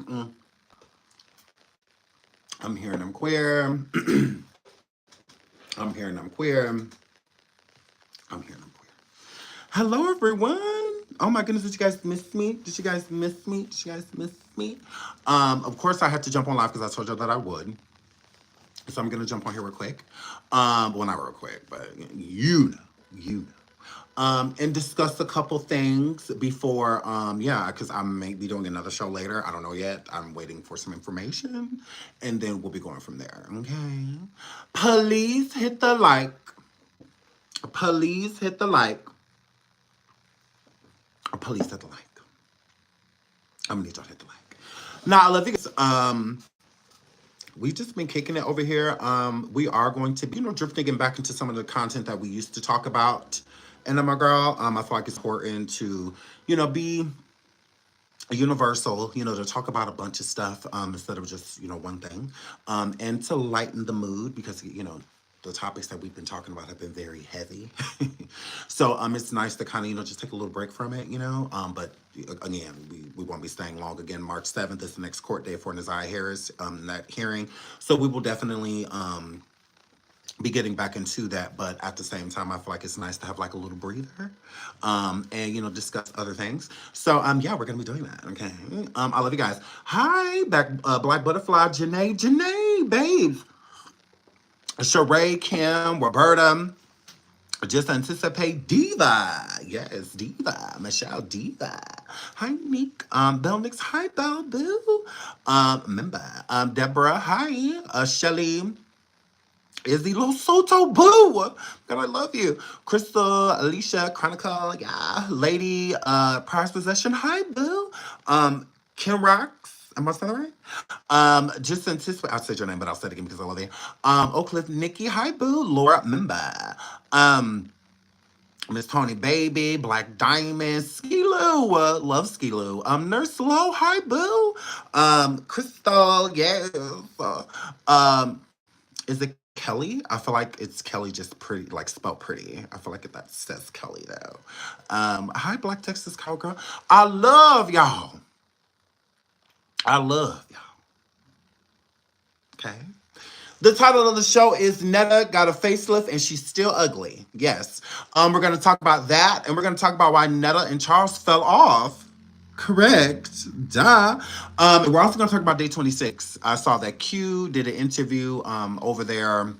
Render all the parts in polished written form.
Mm, I'm hearing I'm queer. I'm hearing I'm queer. I'm hearing I'm queer. Hello, everyone. Oh my goodness, did you guys miss me? Did you guys miss me? Did you guys miss me? Of course, I had to jump on live because I told you that I would. So I'm gonna jump on here real quick. Well, not real quick, but you know. And discuss a couple things before, yeah, because I may be doing another show later. I don't know yet. I'm waiting for some information, and then we'll be going from there. Okay. Please hit the like. Please hit the like. Please hit the like. I'm gonna need y'all to hit the like. Now, I love you guys. We just been kicking it over here. We are going to be, drifting back into some of the content that we used to talk about. And my girl, I feel like it's important to, be universal, to talk about a bunch of stuff instead of just, one thing. And to lighten the mood because, the topics that we've been talking about have been very heavy. So it's nice to kind of, just take a little break from it, But again, we won't be staying long. Again, March 7th is the next court day for Naziah Harris, that hearing. So we will definitely be getting back into that, but at the same time, I feel like it's nice to have like a little breather, and discuss other things. So yeah, we're gonna be doing that. Okay. I love you guys. Hi, back, Black Butterfly, Janae, babes, Sheree, Kim, Roberta. Just anticipate Diva. Yes, Diva. Michelle Diva. Hi, Nick. Bell Nix. Hi, Bell Boo. Member. Deborah. Hi. Shelly. Izzy Los Soto, boo! God, I love you. Crystal, Alicia, Chronicle, yeah. Lady, Prize Possession, hi, boo. Kim Rocks, am I saying that right? Just anticipate, I'll say your name, but I'll say it again because I love you. Oak Cliff, Nikki, hi, boo. Laura, member. Um, Miss Tony Baby, Black Diamond, Skiloo, love Skiloo. Nurse Low, hi, boo. Crystal, yes. Is it Kelly? I feel like it's Kelly just pretty, like spelled pretty. I feel like that says Kelly though. Hi, Black Texas Cowgirl. I love y'all. I love y'all. Okay. The title of the show is Netta Got a Facelift and She's Still Ugly. Yes. We're gonna talk about that, and we're gonna talk about why Netta and Charles fell off. Correct. Duh. We're also gonna talk about day 26. I saw that Q did an interview over there.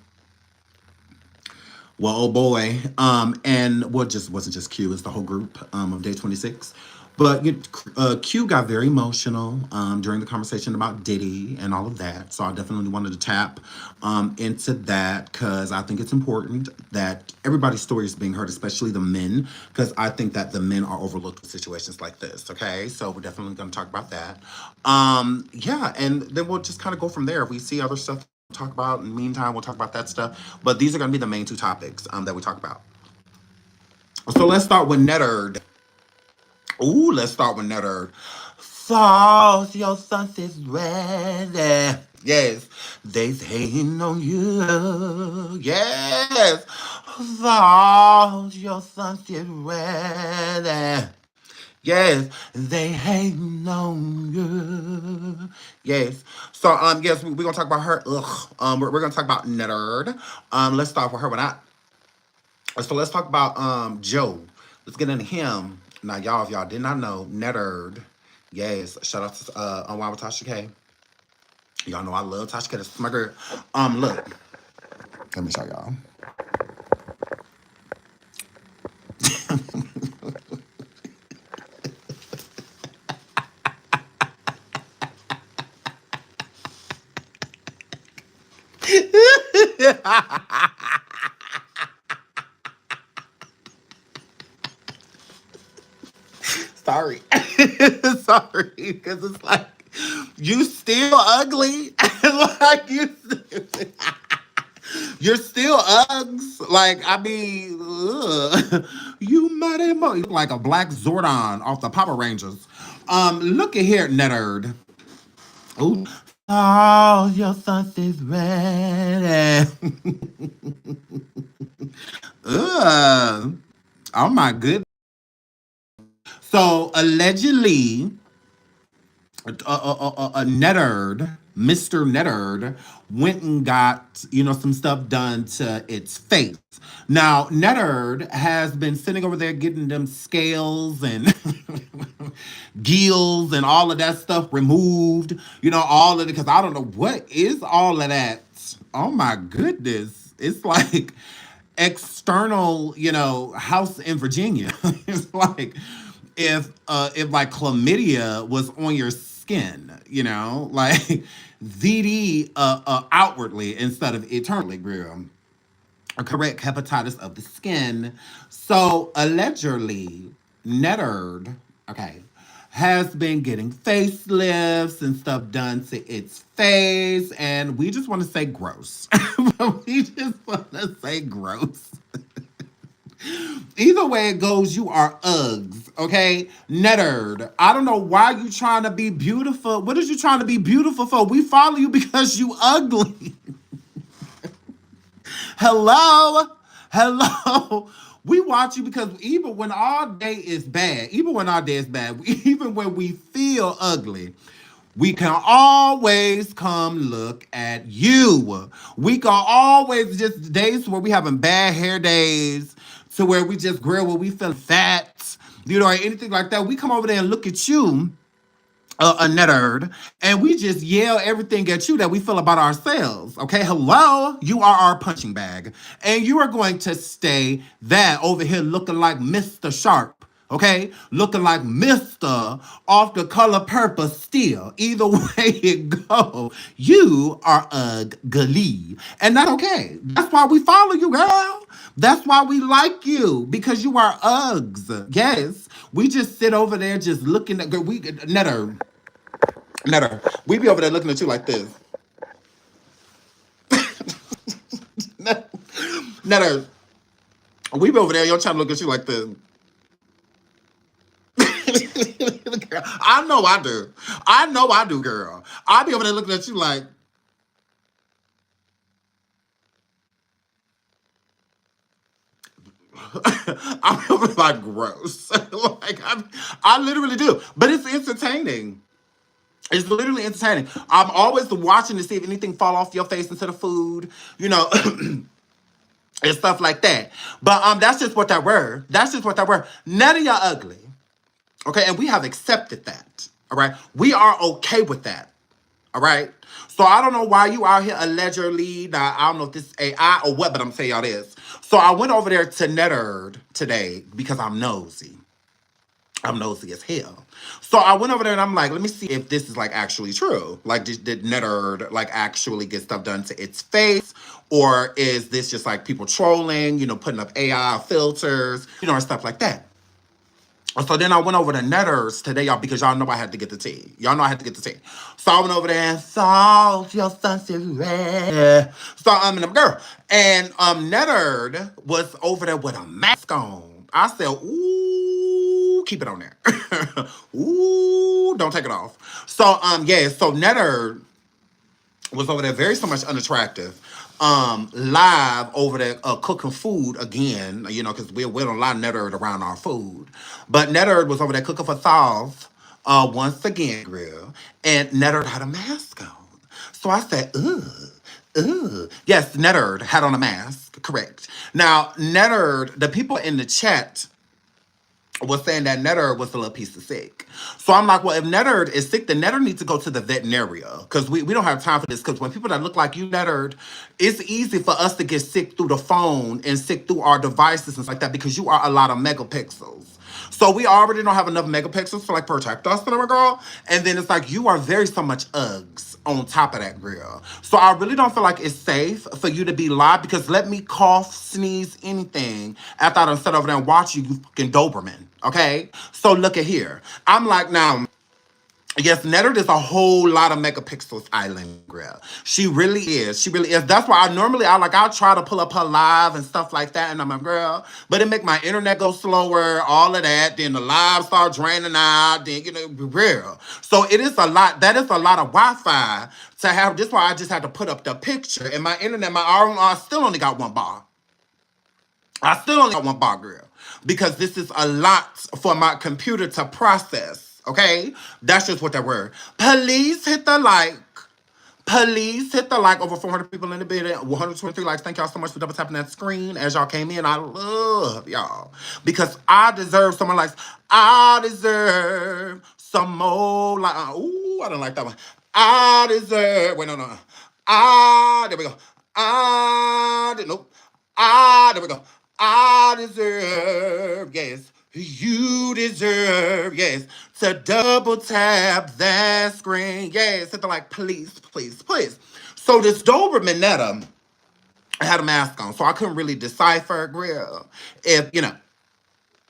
Well, oh boy, and well, just wasn't just Q; it's the whole group of Day 26. But Q got very emotional during the conversation about Diddy and all of that. So I definitely wanted to tap into that because I think it's important that everybody's story is being heard, especially the men, because I think that the men are overlooked in situations like this. Okay, so we're definitely going to talk about that. Yeah, and then we'll just kind of go from there. If we see other stuff talk about. In the meantime, we'll talk about that stuff. But these are going to be the main two topics that we talk about. So let's start with Netterd. Ooh, let's start with Netterd. Falls, your sunset's ready. Yes, they's hating on you. Yes, falls, your sunset's ready. Yes, they hating on you. Yes. So yes, we're gonna talk about her. Ugh. We're gonna talk about Nerd. Let's start with her. But not. So let's talk about Joe. Let's get into him. Now, y'all, if y'all did not know, Nerd. Yes. Shout out to Unwild with Tasha K. Y'all know I love Tasha K. That's my girl. Look. Let me show y'all. Sorry. Sorry, because it's like you still ugly. Like you're still Uggs. Like I mean, you mighty mo. You look like a black Zordon off the Power Rangers. Look at here, Netterd. Ooh. Oh, your sunset's ready. Ugh. Oh my goodness. So allegedly, Netterd, Mr. Netterd, went and got, some stuff done to its face. Now, Netterd has been sitting over there getting them scales and gills and all of that stuff removed, all of it, because I don't know what is all of that. Oh my goodness. It's like external, house in Virginia. It's like if like chlamydia was on your skin, like ZD outwardly instead of eternally, girl. A correct hepatitis of the skin. So allegedly, Netterd, okay, has been getting facelifts and stuff done to its face, and we just want to say gross. We just want to say gross. Either way it goes, you are Uggs, okay? Netterd. I don't know why you trying to be beautiful. What is you trying to be beautiful for? We follow you because you ugly. Hello? Hello? We watch you because even when our day is bad, even when we feel ugly, we can always come look at you. We can always, just days where we having bad hair days, to where we just grill where we feel fat, or anything like that. We come over there and look at you, a Netterd, and we just yell everything at you that we feel about ourselves. Okay, hello, you are our punching bag, and you are going to stay that over here looking like Mr. Sharp. Okay, looking like Mr. off the color purple still. Either way it go, you are ugly. And that's okay. That's why we follow you, girl. That's why we like you, because you are Uggs. Yes. We just sit over there just looking at, Netter, we be over there looking at you like this. Netter, we be over there, y'all trying to look at you like this. I know I do. I know I do, girl. I be over there looking at you like, I'm over there like gross. Like I literally do. But it's entertaining. It's literally entertaining. I'm always watching to see if anything fall off your face into the food, and stuff like that. But that's just what that were. That's just what that were. None of y'all ugly. Okay, and we have accepted that. All right. We are okay with that. All right. So I don't know why you out here allegedly. Now, I don't know if this is AI or what, but I'm saying y'all this. So I went over there to Netterd today because I'm nosy. I'm nosy as hell. So I went over there and I'm like, let me see if this is like actually true. Like, did Netterd like actually get stuff done to its face? Or is this just like people trolling, putting up AI filters, and stuff like that? So then I went over to Netters today, y'all, because y'all know I had to get the tea. Y'all know I had to get the tea. So I went over there and salt your sunset red. So I'm a girl. And Netterd was over there with a mask on. I said, ooh, keep it on there. Ooh, don't take it off. So yeah, so Netterd was over there very so much unattractive. Live over there cooking food again, because we don't allow Netterd around our food. But Netterd was over there cooking for Thaws once again, grill. And Netterd had a mask on. So I said, ugh. Yes, Netterd had on a mask, correct. Now, Netterd, the people in the chat was saying that Netter was a little piece of sick. So I'm like, well, if Netter is sick, then Netter needs to go to the veterinarian. Because we don't have time for this. Because when people that look like you, Netter, it's easy for us to get sick through the phone and sick through our devices and stuff like that because you are a lot of megapixels. So we already don't have enough megapixels to like protect us, girl. And then it's like you are very so much Uggs on top of that, girl. So I really don't feel like it's safe for you to be live because let me cough, sneeze, anything after I done sit over there and watch you fucking Doberman. Okay? So look at here. I'm like, now, yes, Netta is a whole lot of megapixels island, girl. She really is. She really is. That's why I'll try to pull up her live and stuff like that, and I'm a girl. But it make my internet go slower, all of that. Then the live start draining out. Then, real. So it is a lot. That is a lot of Wi-Fi to have. This why I just had to put up the picture. And my internet, I still only got one bar. I still only got one bar, girl. Because this is a lot for my computer to process. Okay? That's just what that word. Please hit the like. Please hit the like. Over 400 people in the video. 123 likes. Thank y'all so much for double tapping that screen as y'all came in. I love y'all. Because I deserve someone likes. I deserve some more like. Ooh, I don't like that one. I deserve. Wait, no. There we go. Nope. There we go. I deserve, yes, you deserve, yes, to double tap that screen. Yes, hit the like, please, please, please. So this Doberman Netta had a mask on, so I couldn't really decipher, grill, if,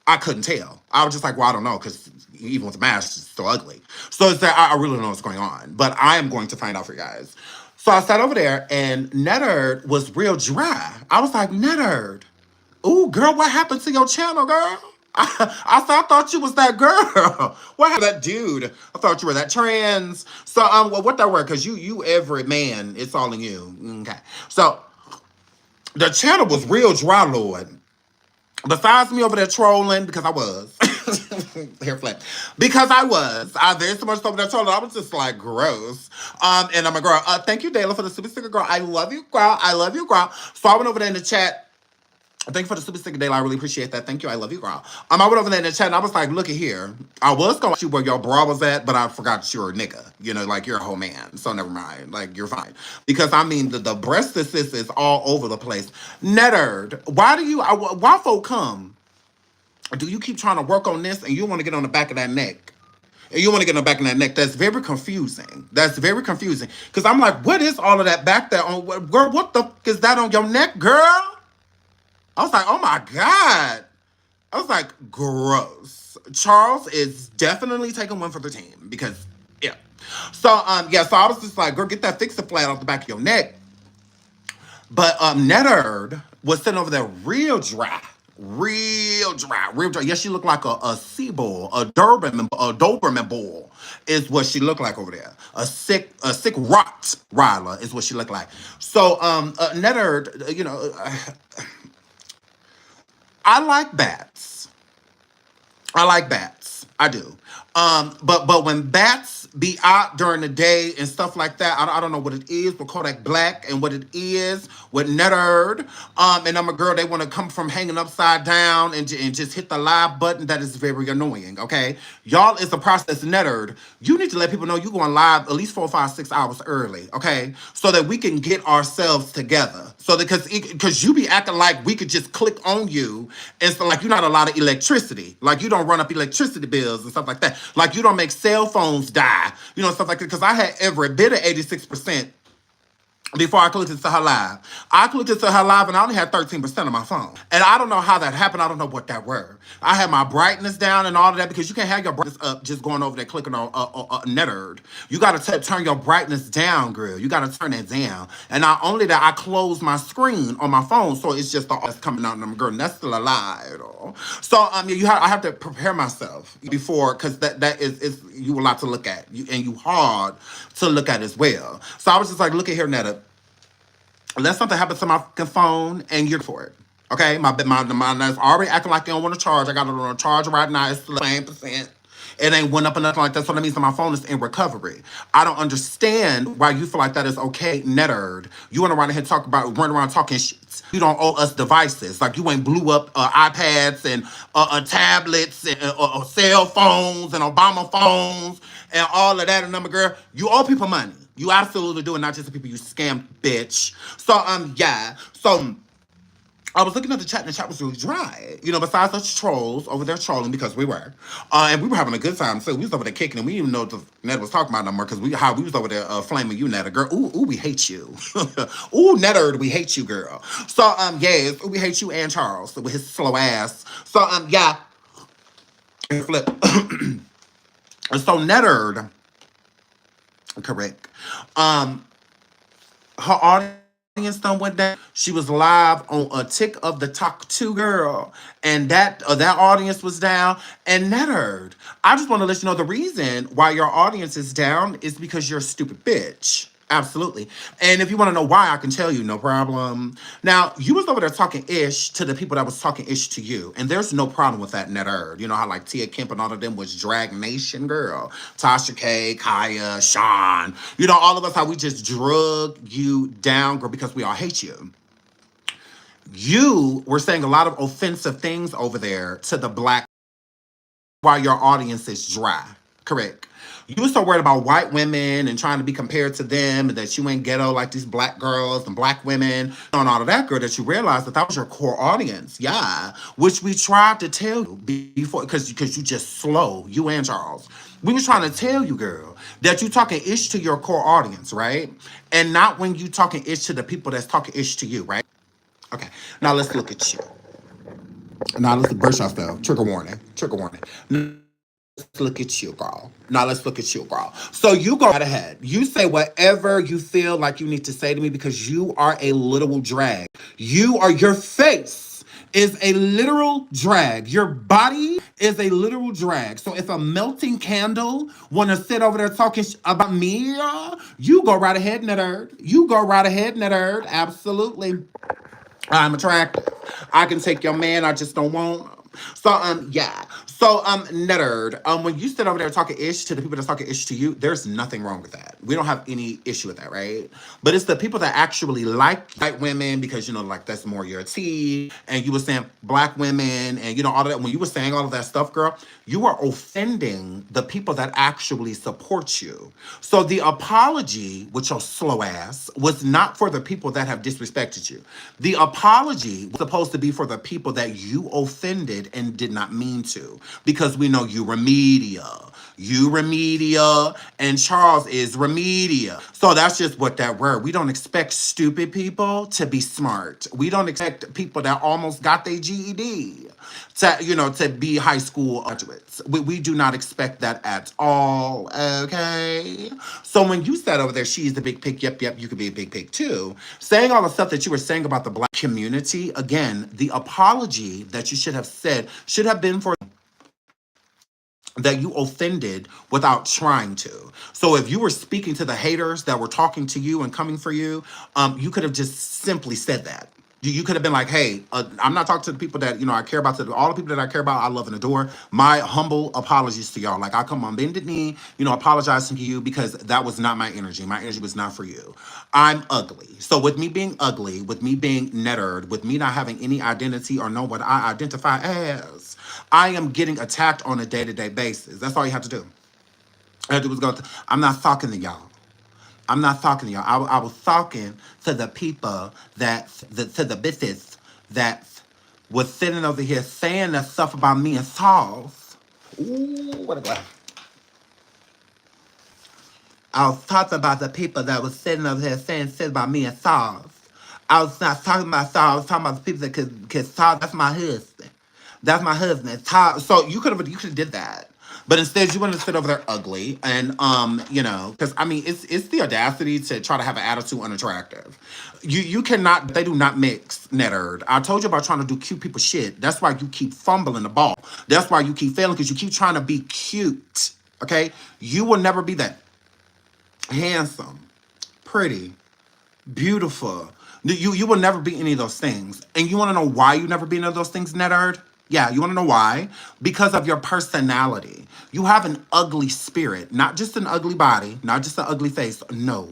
I couldn't tell. I was just like, well, I don't know, because even with the mask, it's so ugly. So it's that I really don't know what's going on, but I am going to find out for you guys. So I sat over there, and Netta was real dry. I was like, Netta, ooh, girl, what happened to your channel, girl? I thought you was that girl. What happened to that dude? I thought you were that trans. So, well, what that word? Because you every man, it's all in you. Okay. So, the channel was real dry, Lord. Besides me over there trolling, because I was. Hair flat. Because I very so much over there trolling. I was just like, gross. And I'm a girl. Thank you, Dayla, for the super sticker, girl. I love you, girl. I love you, girl. So, I went over there in the chat. Thank you for the super sticker, Dayla. I really appreciate that. Thank you. I love you, girl. I went over there in the chat and I was like, look at here. I was going to ask you where your bra was at, but I forgot that you're a nigga. Like you're a whole man. So never mind. Like you're fine. Because I mean, the breast assist is all over the place. Netta, why folk come? Do you keep trying to work on this and you want to get on the back of that neck? And you want to get on the back of that neck? That's very confusing. That's very confusing. Because I'm like, what is all of that back there on? Girl, what the fuck is that on your neck, girl? I was like, oh my God. I was like, gross. Charles is definitely taking one for the team because, yeah. So, so I was just like, girl, get that fixer flat off the back of your neck. But Netta was sitting over there real dry. Real dry. Yes, she looked like a sea bull, a Doberman bull is what she looked like over there. A sick Rottweiler is what she looked like. So, Netta, I like bats. I do. But when bats be out during the day and stuff like that, I don't know what it is with Kodak Black and what it is with Netta. And I'm a girl, they want to come from hanging upside down and just hit the live button. That is very annoying, okay? Y'all, it's a process, Netta. You need to let people know you're going live at least 4, 5, 6 hours early, okay? So that we can get ourselves together. So because you be acting like we could just click on you and so like you're not a lot of electricity. Like you don't run up electricity bills and stuff like that. Like you don't make cell phones die. Stuff like that. Because I had every bit of 86% before I clicked into her live. I clicked into her live and I only had 13% on my phone. And I don't know how that happened. I don't know what that were. I had my brightness down and all of that because you can't have your brightness up just going over there clicking on Netta. You got to turn your brightness down, girl. You got to turn it down. And not only that, I closed my screen on my phone, so it's just all that's coming out. And I'm girl, and that's still alive. So I have to prepare myself before because that is you a lot to look at. You hard to look at as well. So I was just like, look at here, Netta. Unless something happens to my phone and you're for it. Okay? My that's already acting like they don't want to charge. I got it on a charger right now. It's the same percent. It ain't went up or nothing like that. So that means that my phone is in recovery. I don't understand why you feel like that is okay, Netta. You want to run ahead and run around talking shit. You don't owe us devices. Like you ain't blew up iPads and tablets and cell phones and Obama phones and all of that. And number girl, you owe people money. You absolutely do, and not just the people you scammed, bitch. So, yeah. So, I was looking at the chat, and the chat was really dry. Besides us trolls over there trolling, because we were. And we were having a good time, so we was over there kicking, and we didn't even know what the Netta was talking about no more, because we was over there flaming you, Netta, girl. Ooh, we hate you. Ooh, Netta, we hate you, girl. So, yes, we hate you and Charles with his slow ass. So, yeah. Flip. So, Netta, correct. Her audience done went down. She was live on a Tick of the Talk 2 girl, and that audience was down. And Netta, I just want to let you know the reason why your audience is down is because you're a stupid bitch. Absolutely. And if you want to know why, I can tell you, no problem. Now, you was over there talking ish to the people that was talking ish to you. And there's no problem with that, Netta. You know how like Tia Kemp and all of them was Drag Nation, girl. Tasha K, Kaya, Sean. You know, all of us, how we just drug you down, girl, because we all hate you. You were saying a lot of offensive things over there to the black while your audience is dry. Correct. You were so worried about white women and trying to be compared to them and that you ain't ghetto like these black girls and black women and all of that, girl, that you realized that that was your core audience. Yeah. Which we tried to tell you before because you just slow, you and Charles. We was trying to tell you, girl, that you talking ish to your core audience, right? And not when you talking ish to the people that's talking ish to you, right? Okay. Now let's look at you. Now let's brush ourselves. Trigger warning. Trigger warning. Let's look at you, girl. Now let's look at you, girl. So you go right ahead. You say whatever you feel like you need to say to me because you are a literal drag. Your face is a literal drag. Your body is a literal drag. So if a melting candle want to sit over there talking about me, you go right ahead, nerd. You go right ahead, nerd. Absolutely. I'm attractive. I can take your man. I just don't want him. So yeah. So nerd. When you sit over there talking ish to the people that's talking ish to you, there's nothing wrong with that. We don't have any issue with that, right? But it's the people that actually like white women because you know, like that's more your tea. And you were saying black women and you know all of that. When you were saying all of that stuff, girl, you are offending the people that actually support you. So the apology, with your slow ass, was not for the people that have disrespected you. The apology was supposed to be for the people that you offended and did not mean to. Because we know you Remedia. You Remedia and Charles is Remedia. So that's just what that word. We don't expect stupid people to be smart. We don't expect people that almost got their GED to be high school graduates. We do not expect that at all. Okay. So when you said over there, she's the big pig, yep, you could be a big pig too. Saying all the stuff that you were saying about the black community, again, the apology that you should have said should have been for that you offended without trying to. So if you were speaking to the haters that were talking to you and coming for you, you could have just simply said that. You could have been like, hey, I'm not talking to the people that, I care about. All the people that I care about, I love and adore. My humble apologies to y'all. Like, I come on bended knee, apologizing to you because that was not my energy. My energy was not for you. I'm ugly. So with me being ugly, with me being nettered, with me not having any identity or know what I identify as, I am getting attacked on a day-to-day basis. That's all you have to do. All you have to do is I'm not talking to y'all. I'm not talking to y'all. I was talking to the people to the bitches that was sitting over here saying that stuff about me and Sauce. Ooh, what a glass. I was talking about the people that was sitting over here saying shit about me and Sauce. I was not talking about Sauce. I was talking about the people that could Sauce. That's my husband. That's my husband. So you could have did that. But instead, you want to sit over there ugly, and because it's the audacity to try to have an attitude unattractive. You cannot. They do not mix, Netterd. I told you about trying to do cute people shit. That's why you keep fumbling the ball. That's why you keep failing because you keep trying to be cute. Okay, you will never be that handsome, pretty, beautiful. You will never be any of those things. And you want to know why you never be any of those things, Netterd? Yeah, you want to know why? Because of your personality. You have an ugly spirit, not just an ugly body, not just an ugly face. No.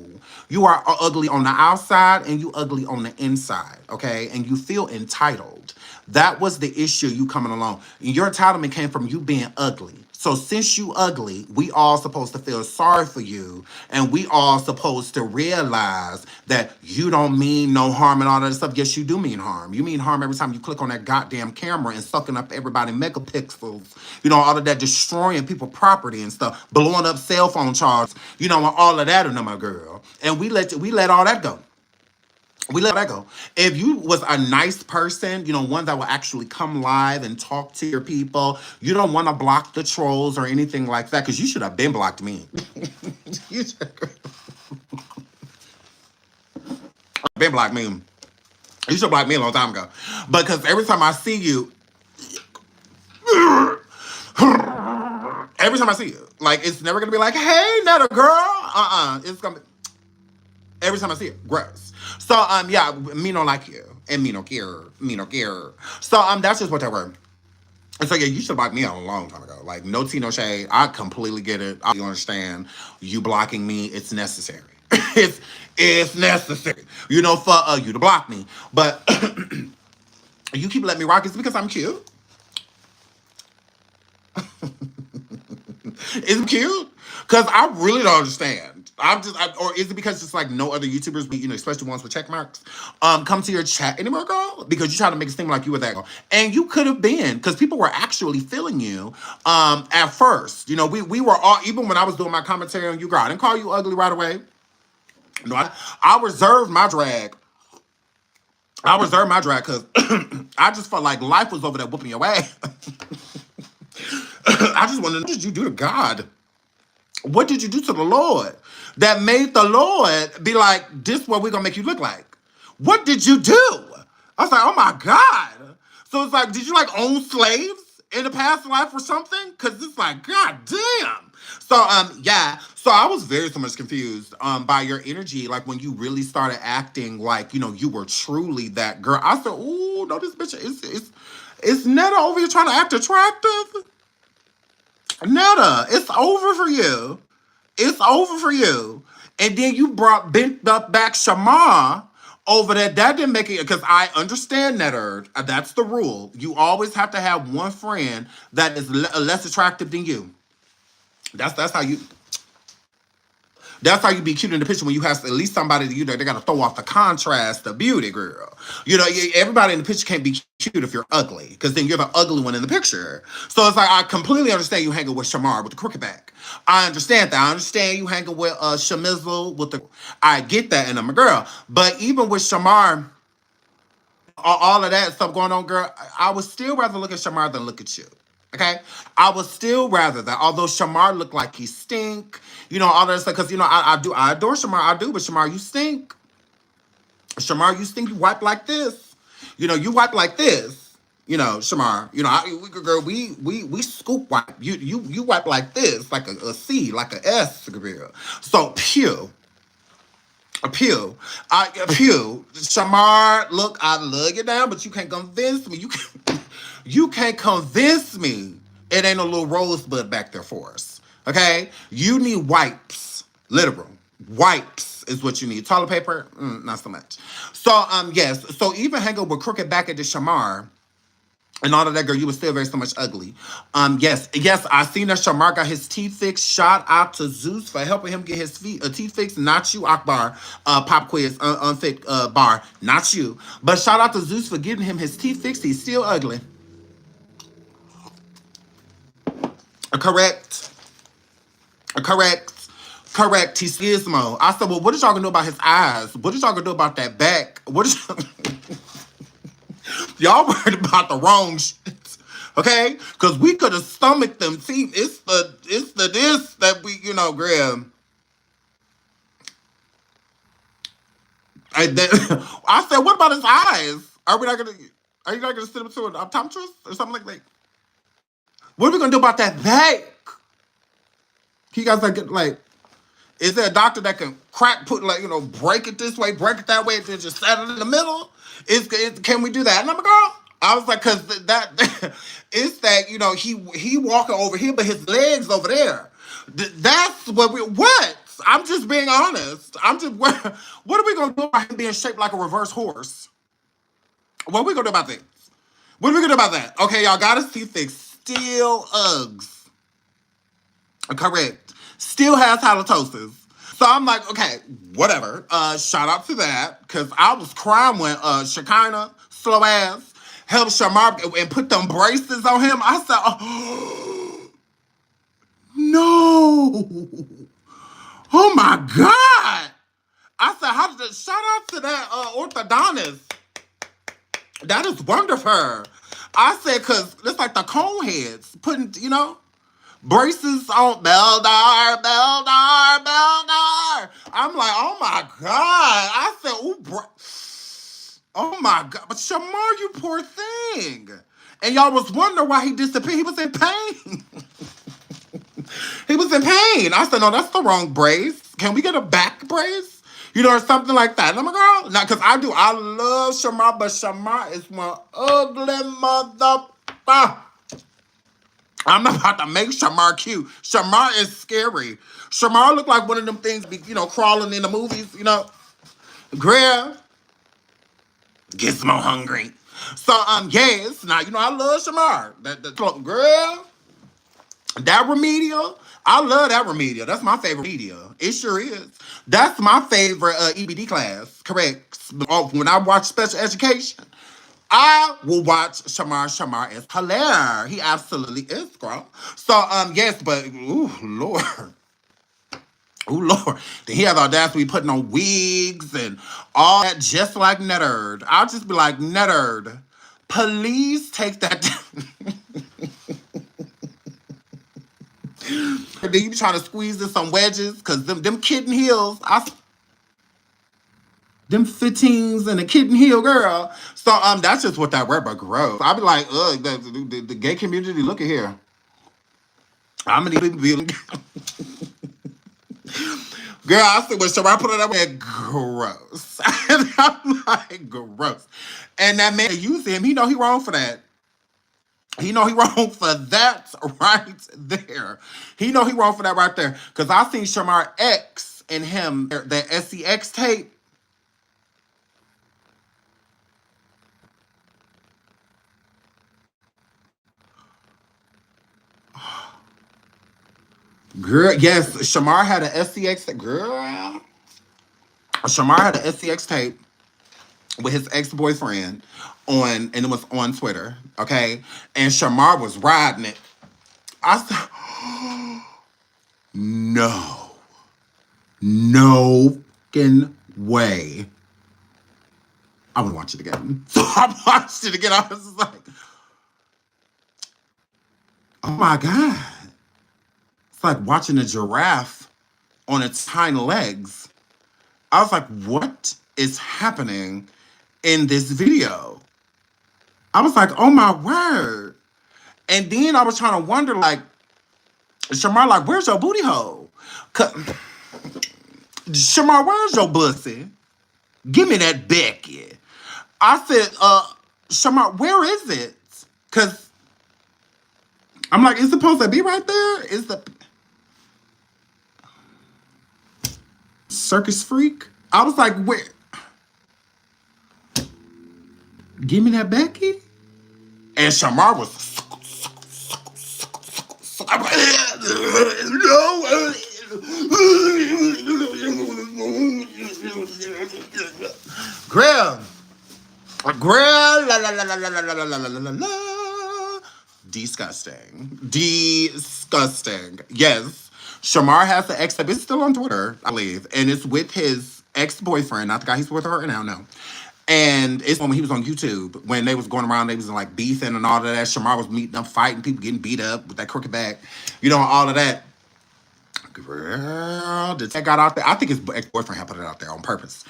You are ugly on the outside and you ugly on the inside, okay? And you feel entitled. That was the issue you coming along. Your entitlement came from you being ugly. So since you ugly, we all supposed to feel sorry for you, and we all supposed to realize that you don't mean no harm and all that stuff. Yes, you do mean harm. You mean harm every time you click on that goddamn camera and sucking up everybody megapixels, all of that, destroying people property and stuff, blowing up cell phone charts, and all of that, my girl. And we let all that go. We let that go. If you was a nice person, one that will actually come live and talk to your people, you don't want to block the trolls or anything like that, because you should have been blocked me. You should have been blocked me. You should have blocked me a long time ago. Because every time I see you, every time I see you, like, it's never going to be like, hey, Netta girl. It's going to be, Every time I see it, gross. So yeah, me don't like you, and me don't care, me don't care. So that's just what they were. And so yeah, you should block me out a long time ago. Like no tea, no shade. I completely get it. I understand you blocking me. It's necessary. it's it's necessary. You know, for you to block me. But you keep letting me rock. It's because I'm cute. Is it cute? Because I really don't understand. Or is it because it's like no other YouTubers, especially ones with check marks, come to your chat anymore, girl? Because you try to make it seem like you were that girl, and you could have been, because people were actually feeling you, at first. We were all, even when I was doing my commentary on you, girl, I didn't call you ugly right away. No, I reserved my drag. I reserved my drag because I just felt like life was over there whooping your ass. I just wanted to know, what did you do to God? What did you do to the Lord that made the Lord be like, this is what we're going to make you look like? What did you do? I was like, oh my God. So it's like, did you like own slaves in the past life or something? Because it's like, God damn. So, yeah. So I was very so much confused by your energy. Like when you really started acting like, you were truly that girl. I said, ooh, no, this bitch is Netta over here trying to act attractive? Netta, it's over for you. It's over for you. And then you bent up back Shamar over there. That didn't make it, because I understand Netta. That's the rule. You always have to have one friend that is less attractive than you. That's how you. That's how you be cute in the picture, when you have at least somebody that they got to throw off the contrast of beauty, girl. Everybody in the picture can't be cute if you're ugly, because then you're the ugly one in the picture. So it's like, I completely understand you hanging with Shamar with the crooked back. I understand that. I understand you hanging with Shamizzle with the. I get that, and I'm a girl. But even with Shamar, all of that stuff going on, girl, I would still rather look at Shamar than look at you. Okay, I would still rather that. Although Shamar looked like he stink, all that stuff. Because I adore Shamar, I do. But Shamar, you stink. Shamar, you stink. You wipe like this. You wipe like this. Shamar. Girl, we scoop wipe. You wipe like this, like a C, like a S, girl. So pew. Pew. Shamar, look, I love you down, but you can't convince me. You can't convince me it ain't a little rosebud back there for us. Okay? You need wipes. Literal. Wipes is what you need. Toilet paper? Not so much. So, yes. So even hanging with crooked back at the Shamar and all of that, girl, you were still very so much ugly. Yes, I seen that Shamar got his teeth fixed. Shout out to Zeus for helping him get his teeth fixed. Not you, Akbar. Pop quiz, unfit bar. Not you. But shout out to Zeus for getting him his teeth fixed. He's still ugly. Correct. He's Gizmo. I said, well, what is y'all gonna do about his eyes? What is y'all gonna do about that back? What is y'all worried about the wrong shit? Okay? Because we could have stomached them teeth. It's the this that we, Graham. I said, what about his eyes? Are you not gonna send him to an optometrist or something like that? What are we gonna do about that back? You guys like, is there a doctor that can break it this way, break it that way, and then just set it in the middle? Can we do that? And I'm a girl. I was like, cause it's that, he walking over here, but his legs over there. That's what? I'm just being honest. What are we gonna do about him being shaped like a reverse horse? What are we gonna do about that? What are we gonna do about that? Okay, y'all got his teeth fixed. Still Uggs. Correct. Still has halitosis. So I'm like, okay, whatever. Shout out to that. Because I was crying when Shekinah, slow ass, helped Shamar and put them braces on him. I said, oh, no. Oh my God. I said, shout out to that orthodontist. That is wonderful. I said, because it's like the cone heads putting, braces on Beldar. I'm like, oh my God. I said, oh my God. But Shamar, you poor thing. And y'all was wondering why he disappeared. He was in pain. He was in pain. I said, no, that's the wrong brace. Can we get a back brace? or something like that. And I'm like, girl, not because I do. I love Shamar, but Shamar is one ugly mother. I'm not about to make Shamar cute. Shamar is scary. Shamar look like one of them things, crawling in the movies, Girl, gets more hungry. So, yes, now, I love Shamar. Girl, that remedial, I love that remedial. That's my favorite remedial. It sure is. That's my favorite EBD class. Correct. When I watch special education, I will watch Shamar. Shamar is hilarious. He absolutely is, girl. So, yes, but, ooh, Lord. Oh, Lord. Then he has audacity to be putting on wigs and all that, just like Netta. I'll just be like, Netta, please take that down. Then you trying to squeeze in some wedges, because them kitten heels, them fittings and the kitten heel, girl. So that's just what that rubber grows. I'll be like, ugh, the gay community, look at here. I'm gonna be girl, I said, well, should I put it that way? Gross. And I'm like, gross. And that man used him. He know he wrong for that. He know he wrong for that right there. He know he wrong for that right there. Because I seen Shamar X and him, that SEX tape. Girl, yes, Shamar had an SEX tape. Girl. Shamar had an SEX tape with his ex-boyfriend and it was on Twitter, okay? And Shamar was riding it. I said, no fucking way. I would watch it again. So I watched it again. I was just like, oh my God. It's like watching a giraffe on its hind legs. I was like, what is happening in this video? I was like, oh my word. And then I was trying to wonder, like, Shamar, like, where's your booty hole? Shamar, where's your pussy? Give me that Becky. I said, Shamar, where is it? Because I'm like, it's supposed to be right there? Is the circus freak? I was like, where? Give me that Becky? And Shamar was Grill, la la la la la la la la la la la. Disgusting. Yes. Shamar has the ex. It's still on Twitter, I believe, and it's with his ex-boyfriend, not the guy he's with her now. No. And it's when he was on YouTube, when they was going around, they was like beefing and all of that. Shamar was meeting up, fighting, people getting beat up with that crooked back, all of that. Girl, that got out there. I think his ex-boyfriend had put it out there on purpose,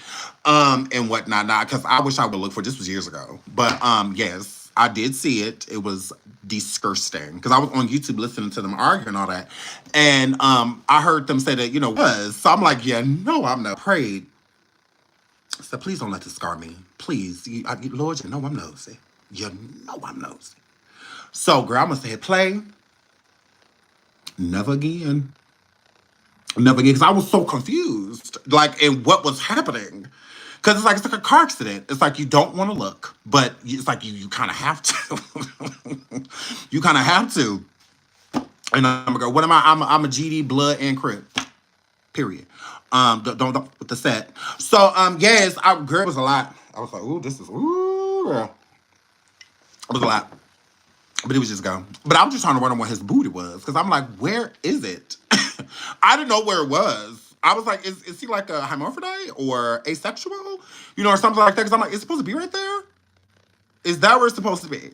and whatnot. Not because I wish I would look for it. This was years ago, but yes, I did see it. It was disgusting because I was on YouTube listening to them argue and all that, and I heard them say that was. So I'm like, yeah, no, I'm not prayed. So please don't let this scar me. Please. Lord, you know I'm nosy. You know I'm nosy. So, girl, I must have hit play. Never again. Never again. Because I was so confused. Like, in what was happening. Because it's like a car accident. It's like you don't want to look. But it's like you kind of have to. You kind of have to. And I'm going to go, what am I? I'm a GD, blood, and crip. Period. Don't with the set. So yes, girl, it was a lot. I was like, ooh, girl. It was a lot. But it was just go. But I was just trying to wonder what his booty was. Because I'm like, where is it? I didn't know where it was. I was like, is he like a hermaphrodite or asexual? Or something like that. Because I'm like, it's supposed to be right there? Is that where it's supposed to be?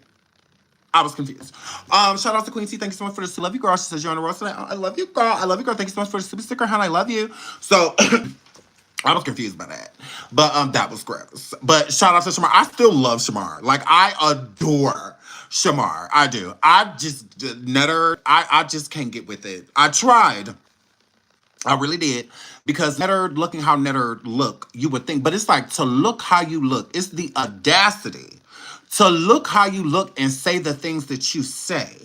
I was confused. Shout out to Queen T. Thank you so much for this. Love you, girl. She says you're on the road tonight. I love you, girl. I love you, girl. Thank you so much for the super sticker, hon. I love you. So I was confused by that. But that was gross. But shout out to Shamar. I still love Shamar. Like, I adore Shamar. I do. I just, Netta, I just can't get with it. I tried. I really did. Because Netta looking how Netta look, you would think, but it's like to look how you look. It's the audacity to look how you look and say the things that you say.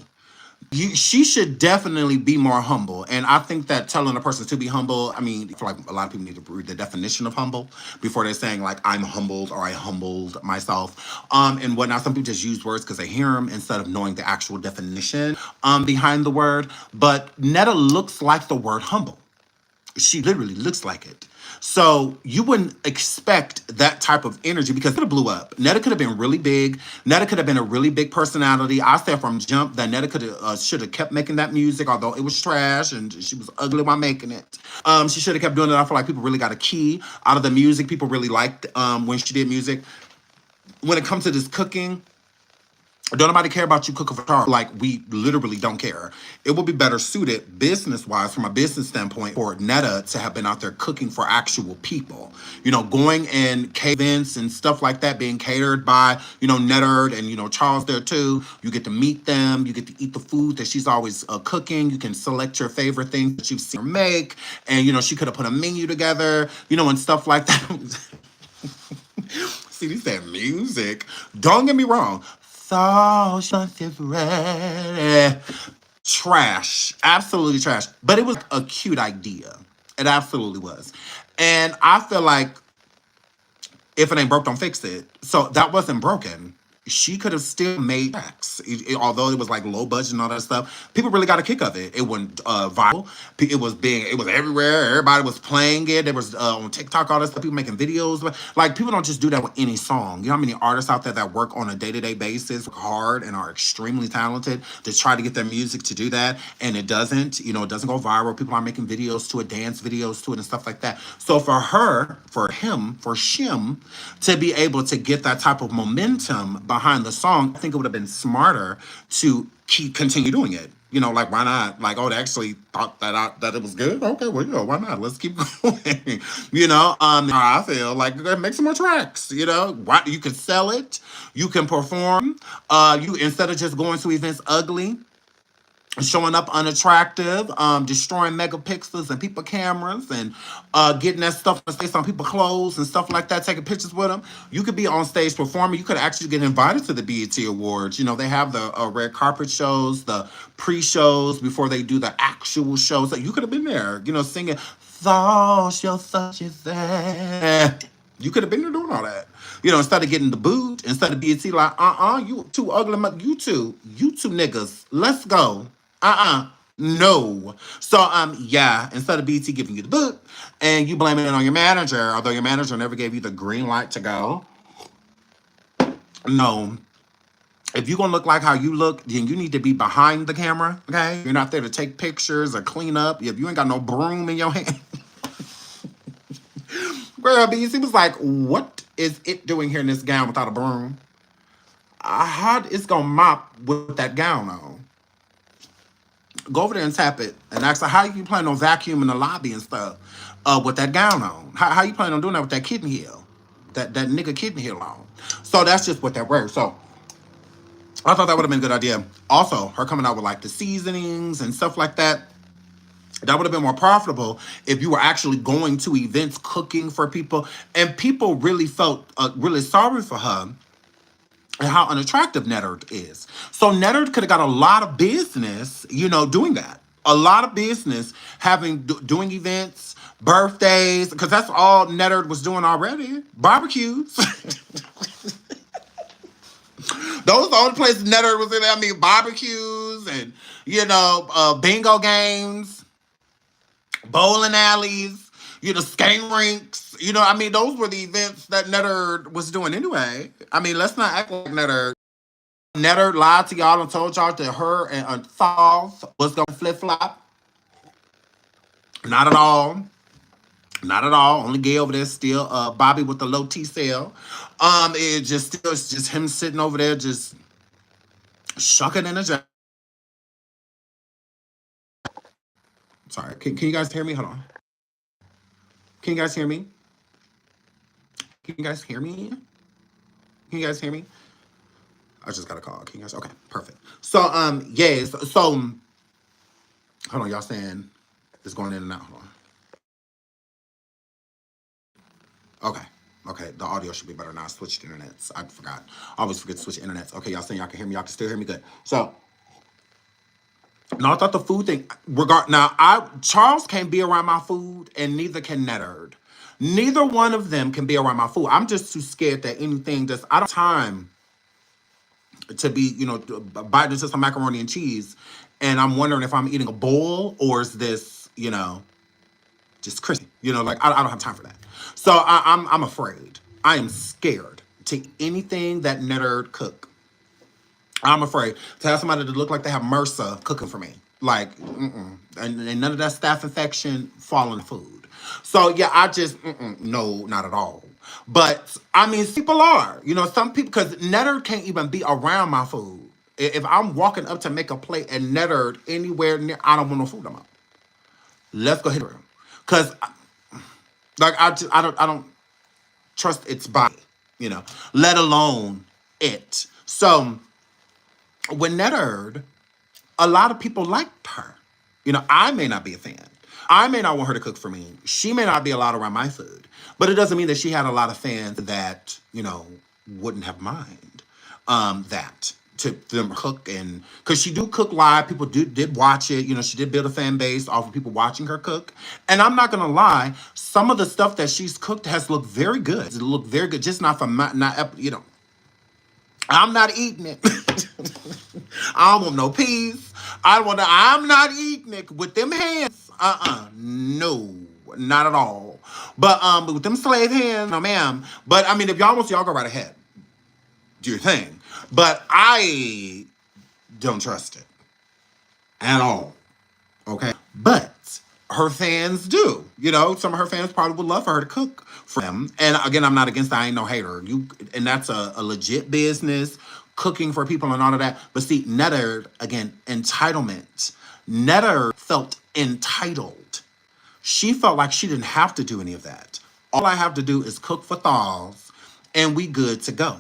She should definitely be more humble. And I think that telling a person to be humble, I mean, I feel like a lot of people need to read the definition of humble before they're saying like I'm humbled or I humbled myself. And whatnot. Some people just use words because they hear them instead of knowing the actual definition behind the word. But Netta looks like the word humble. She literally looks like it. So you wouldn't expect that type of energy because it could have blew up. Netta could have been really big. Netta could have been a really big personality. I said from jump that Netta could have should have kept making that music, although it was trash and she was ugly while making it. She should have kept doing it. I feel like people really got a key out of the music. People really liked when she did music. When it comes to this cooking, don't nobody care about you cooking for her. Like, we literally don't care. It would be better suited business-wise, from a business standpoint, for Netta to have been out there cooking for actual people. You know, going in events and stuff like that, being catered by, you know, Netta and, you know, Charles there too. You get to meet them. You get to eat the food that she's always cooking. You can select your favorite things that you've seen her make. And, you know, she could have put a menu together, you know, and stuff like that. See, he said music. Don't get me wrong. Trash. Absolutely trash. But it was a cute idea. It absolutely was. And I feel like if it ain't broke, don't fix it. So that wasn't broken. She could have still made tracks, although it was like low budget and all that stuff. People really got a kick of it. It went viral. It was everywhere. Everybody was playing it. There was on TikTok, all that stuff. People making videos. Like, people don't just do that with any song. You know how many artists out there that work on a day-to-day basis, work hard, and are extremely talented to try to get their music to do that, and it doesn't. You know, it doesn't go viral. People are making videos to it, dance videos to it, and stuff like that. So for her, for him, for Shim, to be able to get that type of momentum behind the song, I think it would have been smarter to continue doing it. You know, like, why not? Like, oh, they actually thought that it was good. Okay, well, you know, why not? Let's keep going. You know, I feel like make some more tracks. You know, why you can sell it, you can perform. You instead of just going to events ugly, showing up unattractive, destroying megapixels and people cameras, and getting that stuff based on people's clothes and stuff like that, taking pictures with them. You could be on stage performing. You could actually get invited to the BET Awards. You know, they have the red carpet shows, the pre-shows before they do the actual shows. So you could have been there, you know, singing, "Thought you're such a thing." You could have been there doing all that. You know, instead of getting the boot, instead of BET like, you too ugly, you two niggas, let's go. No. So yeah, instead of BT giving you the boot and you blaming it on your manager, although your manager never gave you the green light to go. No. If you're gonna look like how you look, then you need to be behind the camera, okay? You're not there to take pictures or clean up. If you ain't got no broom in your hand. Girl, BT was like, what is it doing here in this gown without a broom? How it's gonna mop with that gown on? Go over there and tap it and ask her how you plan on vacuuming the lobby and stuff with that gown on. How you plan on doing that with that kitten heel? That nigga kitten heel on. So that's just what that word. So I thought that would have been a good idea. Also, her coming out with like the seasonings and stuff like that. That would have been more profitable if you were actually going to events, cooking for people. And people really felt really sorry for her and how unattractive Netta is. So Netta could have got a lot of business, you know, doing that. A lot of business doing events, birthdays, because that's all Netta was doing already. Barbecues. Those are the only places Netta was in. I mean, barbecues and, you know, bingo games, bowling alleys, you know, skating rinks. You know, I mean, those were the events that Netta was doing anyway. I mean, let's not act like Netta lied to y'all and told y'all that her and Thought was going to flip-flop. Not at all. Not at all. Only gay over there still. Bobby with the low T cell. It's just him sitting over there just shucking in a jar. Sorry. Can you guys hear me? Hold on. Can you guys hear me? Can you guys hear me? Can you guys hear me? I just got a call. Can you guys? Okay, perfect. So, yes. So, hold on. Y'all saying it's going in and out. Hold on. Okay. Okay, the audio should be better now. I switched internets. I forgot. I always forget to switch internets. Okay, y'all saying y'all can hear me. Y'all can still hear me good. So, no, I thought the food thing. Charles can't be around my food, and neither can Netterd. Neither one of them can be around my food. I'm just too scared that anything just I don't have time to be, biting into some macaroni and cheese, and I'm wondering if I'm eating a bowl or is this, just crispy. Like I don't have time for that. So I'm afraid. I am scared to anything that Netterd cook. I'm afraid to have somebody that look like they have MRSA cooking for me. Like, and none of that staph infection fall in the food. So yeah, I just no, not at all. But I mean, people are, some people because Netter can't even be around my food. If I'm walking up to make a plate and Netter anywhere near, I don't want no food no more. Let's go hit her, because like I don't trust its body, let alone it. So when Netter, a lot of people liked her. I may not be a fan. I may not want her to cook for me. She may not be allowed around my food. But it doesn't mean that she had a lot of fans that, wouldn't have mind that to them cook. And because she do cook live, people did watch it. She did build a fan base off of people watching her cook. And I'm not gonna lie, some of the stuff that she's cooked has looked very good. It looked very good, just not from I'm not eating it. I don't want no peas. I'm not eating it with them hands. No, not at all. But with them slave hands, no ma'am. But I mean, if y'all want to, y'all go right ahead. Do your thing. But I don't trust it at all. Okay? But her fans do. Some of her fans probably would love for her to cook for them. And again, I'm not against that. I ain't no hater. And that's a legit business, cooking for people and all of that. But see, Netta, again, entitlement. Netta felt entitled. She felt like she didn't have to do any of that. All I have to do is cook for Thaws, and we good to go.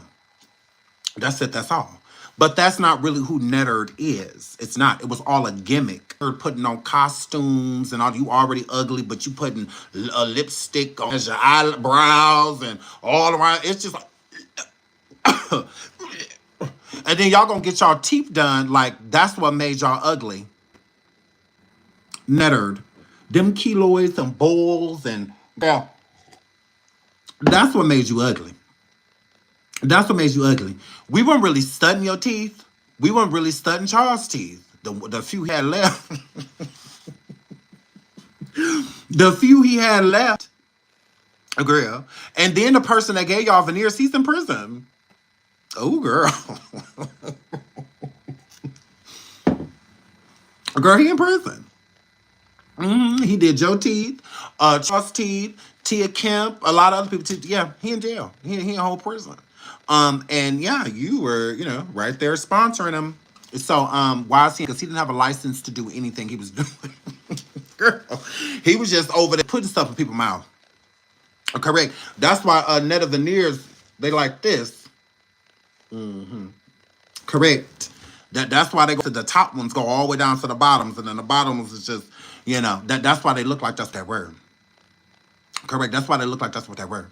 That's it. That's all. But that's not really who Netterd is. It's not. It was all a gimmick. Her putting on costumes and all. You already ugly, but you putting a lipstick on your eyebrows and all around. It's just like, and then y'all gonna get y'all teeth done. Like that's what made y'all ugly. Netterd, them keloids and bowls and yeah, that's what made you ugly. That's what made you ugly. We weren't really studying your teeth. We weren't really studying Charles' teeth. The few he had left. The few he had left. Girl. And then the person that gave y'all veneers, he's in prison. Oh, girl. Girl, he in prison. He did your teeth, Charles' teeth, Tia Kemp, a lot of other people teeth. Yeah, he in jail. He in a whole prison. And yeah, you were, right there sponsoring him. So, why is he? Because he didn't have a license to do anything he was doing. Girl, he was just over there putting stuff in people's mouth. Correct. That's why Netta veneers, they like this. Correct. That's why they go to the top ones, go all the way down to the bottoms, and then the bottoms is just, that's why they look like that's that word. Correct. That's why they look like that's what they were.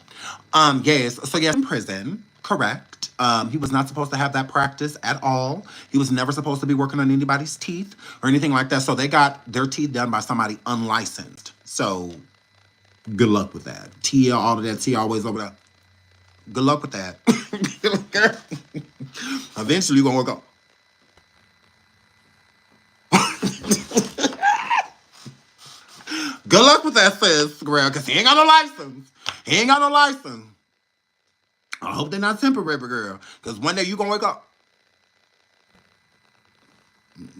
Yes. So yes, in prison. Correct. He was not supposed to have that practice at all. He was never supposed to be working on anybody's teeth or anything like that. So they got their teeth done by somebody unlicensed. So good luck with that. Tia, all of that. Tia always over there. Good luck with that. Eventually you're gonna work out. Good luck with that, sis, girl, because he ain't got no license. He ain't got no license. I hope they're not temporary, girl, because one day you gonna wake up.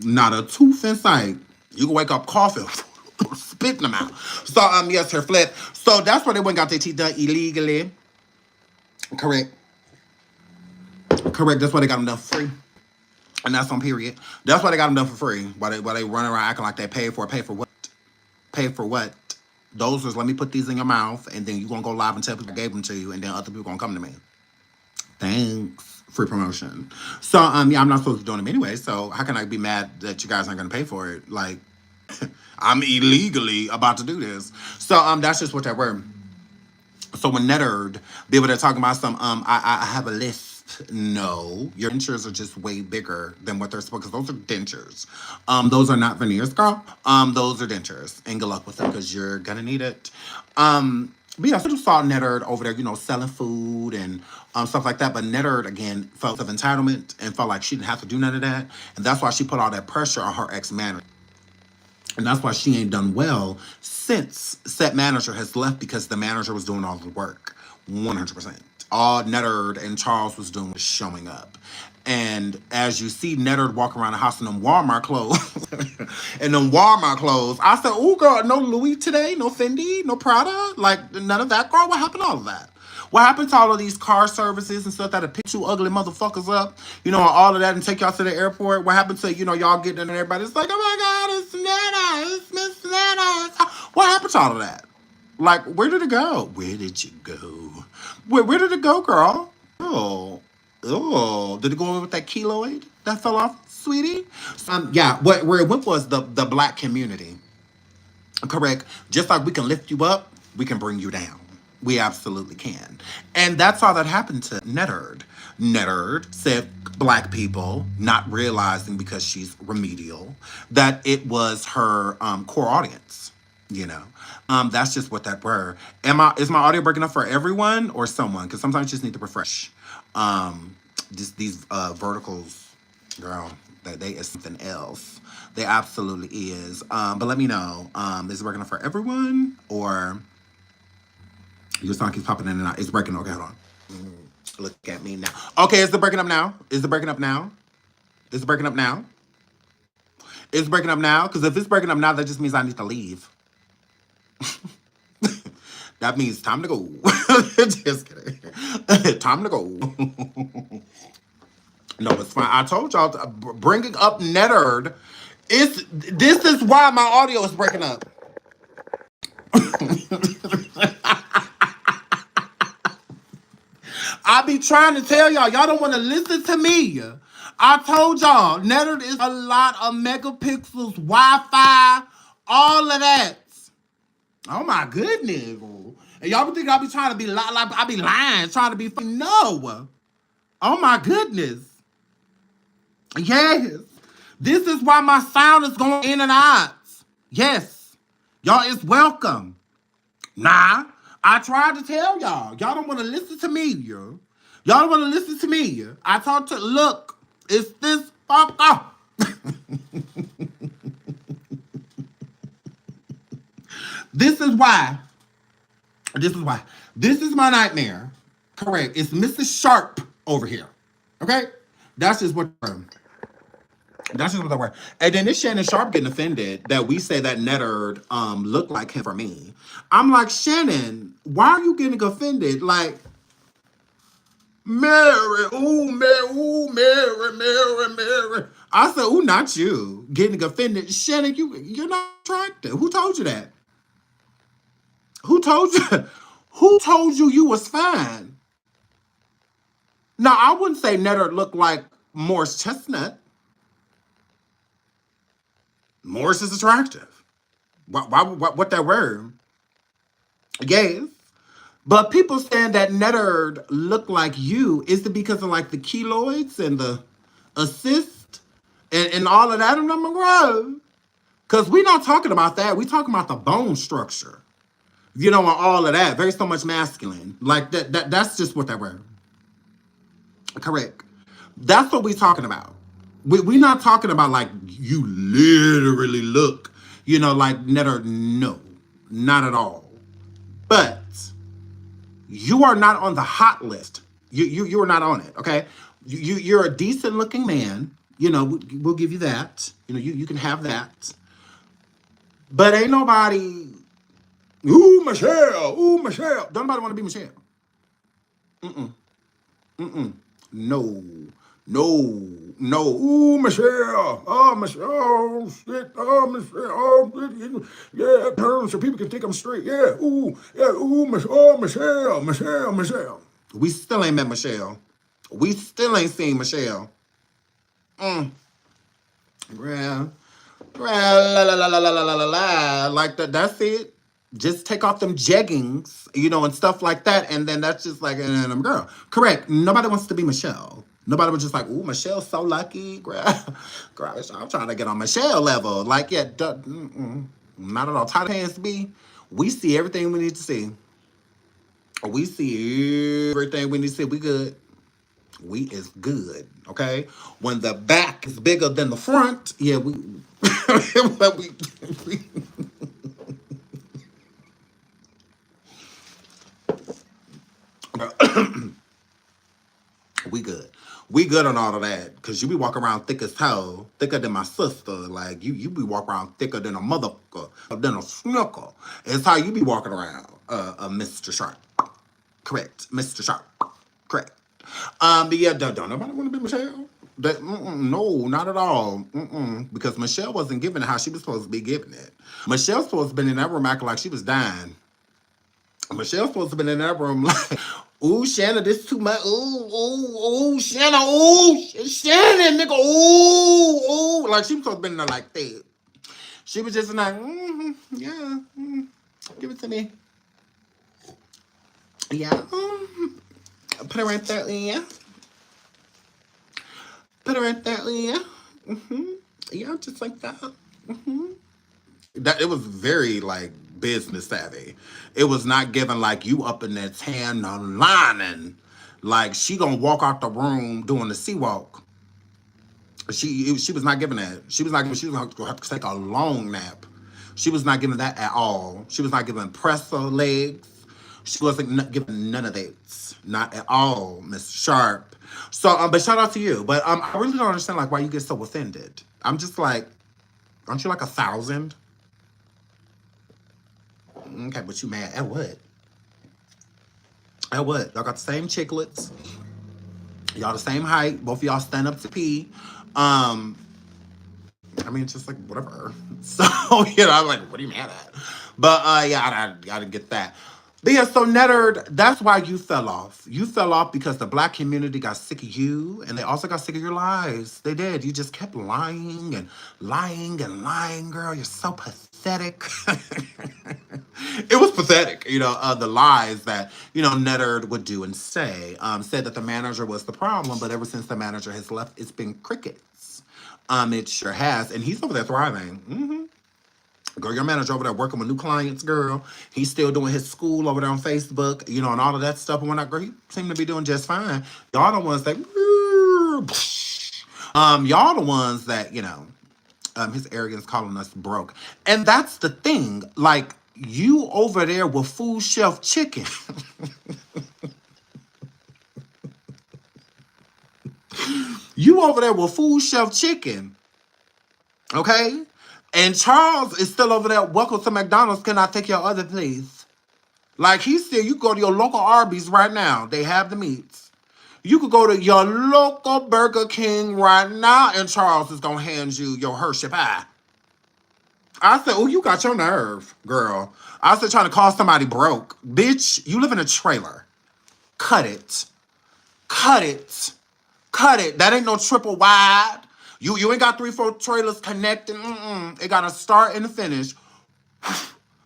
Not a tooth in sight. You gonna wake up coughing, spitting them out. So, yes, her flip. So that's why they went and got their teeth done illegally. Correct. Correct. That's why they got them done for free. And that's on period. That's why they got them done for free. Why they run around acting like they paid for it. Pay for what? Pay for what? Those was, let me put these in your mouth, and then you gonna go live and tell people gave them to you, and then other people gonna come to me. Thanks. Free promotion. So, yeah, I'm not supposed to be doing them anyway, so how can I be mad that you guys aren't gonna pay for it? Like, I'm illegally about to do this. So, that's just what that were. So when Netterd be able to talk about some, I have a list. No, your dentures are just way bigger than what they're supposed. Because those are dentures. Those are not veneers, girl. Those are dentures, and good luck with them because you're gonna need it. But yeah, so just saw Netterd over there, selling food and stuff like that. But Netterd again felt of entitlement and felt like she didn't have to do none of that, and that's why she put all that pressure on her ex-manager. And that's why she ain't done well since said manager has left because the manager was doing all the work. 100%. All Netterd and Charles was doing was showing up. And as you see Netterd walk around the house in them Walmart clothes, I said, "Ooh, girl, no Louis today, no Fendi, no Prada, like none of that, girl. What happened to all of that? What happened to all of these car services and stuff that'll pick you ugly motherfuckers up, and all of that and take y'all to the airport? What happened to, y'all getting in and everybody's like, oh my God, it's Netta, it's Miss Netta. What happened to all of that? Like, where did it go? Where did you go? Where did it go, girl? Oh, did it go over with that keloid that fell off, sweetie? Yeah, where it went was the black community. Correct. Just like we can lift you up, we can bring you down. We absolutely can. And that's all that happened to Netterd. Netterd said black people, not realizing because she's remedial, that it was her core audience, you know. That's just what that were. Is my audio breaking up for everyone or someone? Because sometimes you just need to refresh. These verticals, girl, that they is something else. They absolutely is. But let me know. Is it working for everyone or your song keeps popping in and out? It's breaking. Okay, hold on. Look at me now. Okay, is it breaking up now? Is it breaking up now? Is it breaking up now? Is it breaking up now? Because if it's breaking up now, that just means I need to leave. That means time to go. Just kidding. Time to go. No, it's fine. I told y'all, bringing up Netterd. This is why my audio is breaking up. I be trying to tell y'all don't want to listen to me. I told y'all, Netterd is a lot of megapixels, Wi-Fi, all of that. Oh my goodness. And y'all be thinking I be trying to be like I be lying, trying to be funny. No. Oh my goodness. Yes. This is why my sound is going in and out. Yes. Y'all is welcome. Nah. I tried to tell y'all. Y'all don't want to listen to me, yo. Y'all don't want to listen to me. I talked to, look, it's this fuck off. This is why. This is my nightmare. Correct. It's Mrs. Sharp over here. Okay? That's just what they were. And then this Shannon Sharp getting offended that we say that Netterd looked like him for me. I'm like, Shannon, why are you getting offended? Like, Mary, Mary. I said, ooh, not you. Getting offended. Shannon, you're not attractive. Who told you that? Who told you? Who told you was fine? Now, I wouldn't say Netterd looked like Morris Chestnut. Morris is attractive. What that word? Yes. But people saying that Netterd looked like you, is it because of like the keloids and the assist and all of that? And I'm like, because we're not talking about that. We're talking about the bone structure. And all of that. Very so much masculine. Like that's just what that were. Correct. That's what we're talking about. We're not talking about like you literally look, like Netterd. No, not at all. But you are not on the hot list. You are not on it. Okay. You're a decent looking man. We'll give you that. You can have that. But ain't nobody. Ooh, Michelle. Don't nobody want to be Michelle. No. Ooh, Michelle. Oh, Michelle. Oh, shit. Oh, Michelle. Oh, yeah. Turn so people can think I'm straight. Yeah. Ooh. Yeah. Ooh, Michelle. We still ain't met Michelle. We still ain't seen Michelle. La. Like that. That's it. Just take off them jeggings, and stuff like that. And then that's just like, and I'm girl. Correct. Nobody wants to be Michelle. Nobody was just like, ooh, Michelle's so lucky. Girl, I'm trying to get on Michelle level. Like, yeah, not at all. Tight hands be. We see everything we need to see. We see everything we need to see. We good. We is good. Okay. When the back is bigger than the front, yeah, we, we we good. We good on all of that. Cause you be walking around thick as hell, thicker than my sister. Like you be walking around thicker than a motherfucker, than a snicker. It's how you be walking around, Mr. Sharp. Correct. Mr. Sharp. Correct. But yeah, don't nobody want to be Michelle. That no, not at all. Because Michelle wasn't giving it how she was supposed to be giving it. Michelle's supposed to be in that room acting like she was dying. Michelle's supposed to be in that room like, ooh, Shannon, this too much. Ooh, Shannon, Shannon, nigga, ooh. Like, she was supposed to be in there like that. She was just like, yeah, give it to me. Yeah, put it right there, yeah. Put it right there, yeah. Yeah, just like that. That it was very like business savvy. It was not given like you up in that tan lining. Like she gonna walk out the room doing the sea walk. She was not giving that. She was not giving. She was gonna have to take a long nap. She was not giving that at all. She was not giving presser legs. She wasn't giving none of that. Not at all, Miss Sharp. So, but shout out to you. But I really don't understand like why you get so offended. I'm just like, aren't you like 1,000? Okay, but you mad at what? At what? Y'all got the same chiclets. Y'all the same height. Both of y'all stand up to pee. I mean, it's just like whatever. So I'm like, what are you mad at? But yeah, I didn't get that. But yeah, so Netta, that's why you fell off. You fell off because the black community got sick of you, and they also got sick of your lies. They did. You just kept lying and lying and lying, girl. You're so pathetic. It was pathetic, the lies that, Netta would do and say. Said that the manager was the problem, but ever since the manager has left, it's been crickets. It sure has. And he's over there thriving. Girl, your manager over there working with new clients, girl. He's still doing his school over there on Facebook, and all of that stuff and whatnot. Girl, he seem to be doing just fine. Y'all the ones that, y'all the ones that, his arrogance calling us broke. And that's the thing. Like, you over there with Food Shelf Chicken. You over there with Food Shelf Chicken. Okay? And Charles is still over there. Welcome to McDonald's. Can I take your order, please? Like, he's still, you go to your local Arby's right now. They have the meats. You could go to your local Burger King right now, and Charles is going to hand you your Hershey pie. I said, oh, you got your nerve, girl. I said, trying to call somebody broke. Bitch, you live in a trailer. Cut it. Cut it. Cut it. That ain't no triple wide. You ain't got 3-4 trailers connecting. It got a start and a finish.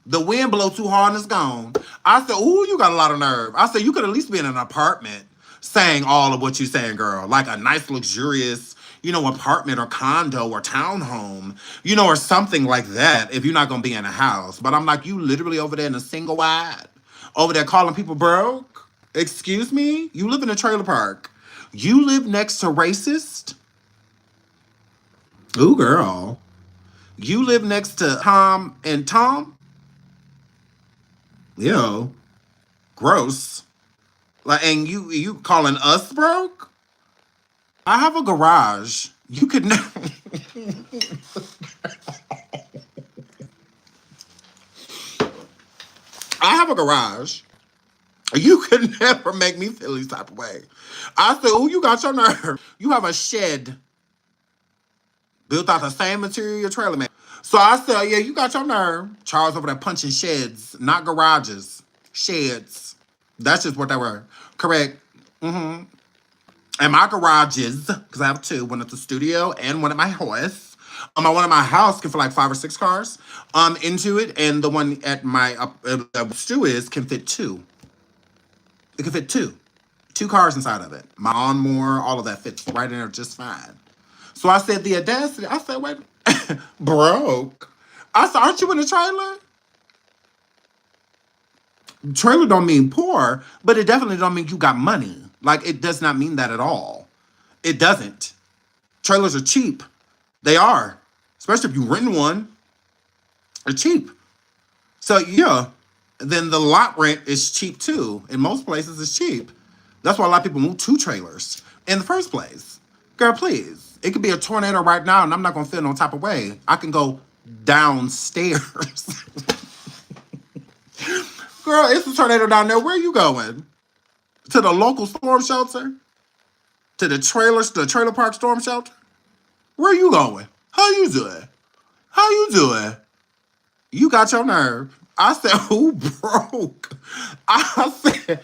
The wind blow too hard and it's gone. I said, ooh, you got a lot of nerve. I said, you could at least be in an apartment saying all of what you saying, girl. Like a nice, luxurious, apartment or condo or townhome, or something like that if you're not going to be in a house. But I'm like, you literally over there in a single wide, over there calling people broke? Excuse me? You live in a trailer park. You live next to racist? Ooh, girl. You live next to Tom and Tom? Yo, gross. Like, and you calling us broke? I have a garage. You could never. I have a garage. You could never make me feel these type of way. I said, oh, you got your nerve. You have a shed built out the same material your trailer man. So I said, yeah, you got your nerve. Charles over there punching sheds, not garages. Sheds. That's just what they were. Correct. And my garages, because I have two, one at the studio and one at my house. My one at my house can fit like 5 or 6 cars into it, and the one at my Stu is can fit two. It can fit two cars inside of it. My lawnmower, all of that fits right in there just fine. So I said, the audacity. I said, wait, broke. I said, aren't you in a trailer? Trailer don't mean poor, but it definitely don't mean you got money. Like, it does not mean that at all. It doesn't. Trailers are cheap. They are. Especially if you rent one. They're cheap. So, yeah. Then the lot rent is cheap, too. In most places, it's cheap. That's why a lot of people move to trailers in the first place. Girl, please. It could be a tornado right now, and I'm not going to feel no type of way. I can go downstairs. Girl, it's a tornado down there. Where are you going? To the local storm shelter? To the trailer park storm shelter? Where are you going? How you doing? How you doing? You got your nerve. I said, who broke? I said,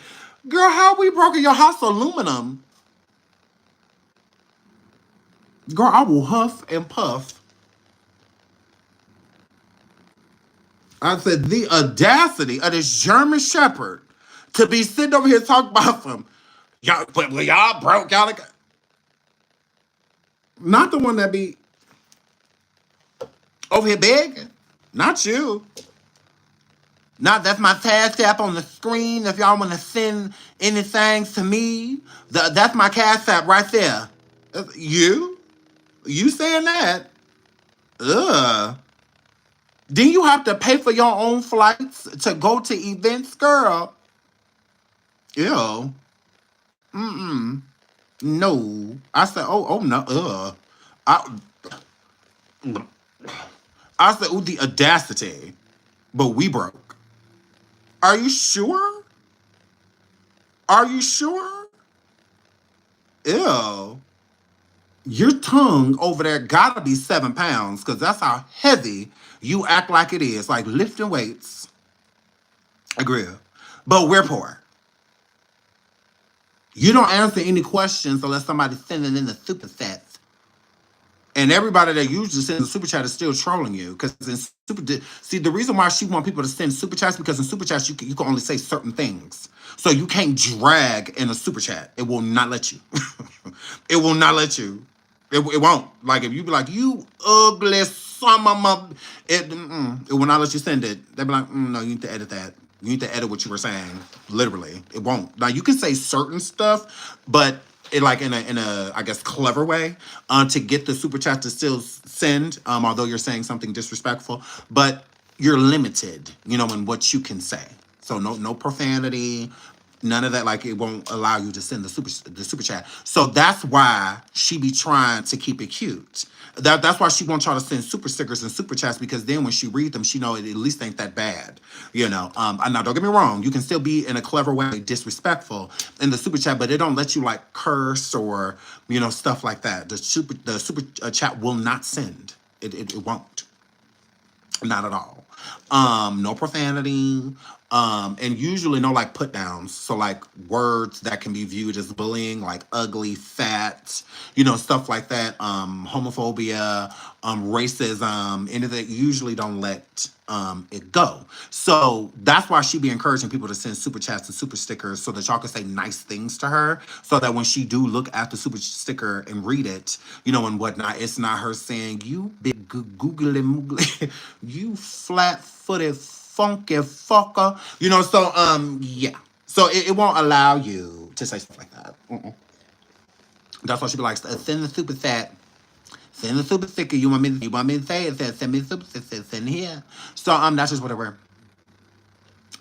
girl, how we broke in your house aluminum? Girl, I will huff and puff. I said, the audacity of this German Shepherd to be sitting over here talking about some, y'all, but y'all broke, y'all like, not the one that be over here begging. Not you. Not that's my Cash App on the screen. If y'all want to send anything to me, that's my Cash App right there. You? You saying that? Ugh. Then you have to pay for your own flights to go to events, girl. Ew. Mm-mm. No. I said, oh no. I said, oh, the audacity. But we broke. Are you sure? Are you sure? Ew. Your tongue over there gotta be 7 pounds, because that's how heavy you act like it is. Like lifting weights. Agree. But we're poor. You don't answer any questions unless somebody's sending in the super chats. And everybody that usually sends a super chat is still trolling you. Because in see, the reason why she want people to send super chats, because in super chats you can only say certain things. So you can't drag in a super chat. It will not let you. It will not let you. It won't. Like if you be like, you ugly son of a, it will not let you send it. They'll be like, no, you need to edit that. You need to edit what you were saying. Literally, it won't. Now you can say certain stuff, but it like in a I guess clever way to get the super chat to still send. Although you're saying something disrespectful, but you're limited, you know, in what you can say. So no profanity. None of that, like it won't allow you to send the super chat. So that's why she be trying to keep it cute. That's why she wants y'all to send super stickers and super chats, because then when she read them, she know it at least ain't that bad. You know. Now don't get me wrong, you can still be in a clever way disrespectful in the super chat, but it don't let you like curse or stuff like that. The super chat will not send. It won't. Not at all. No profanity. And usually no like put downs. So like words that can be viewed as bullying, like ugly, fat, stuff like that. Homophobia, racism, anything, usually don't let it go. So that's why she be encouraging people to send super chats and super stickers so that y'all can say nice things to her, so that when she do look at the super sticker and read it, and whatnot, it's not her saying, you big googly moogly, you flat-footed funky fucker. So yeah. So it won't allow you to say stuff like that. That's why she be like, send the super chat. Send the super sticker. You want me to say it? Send me the super sticker. Send here. So that's just whatever.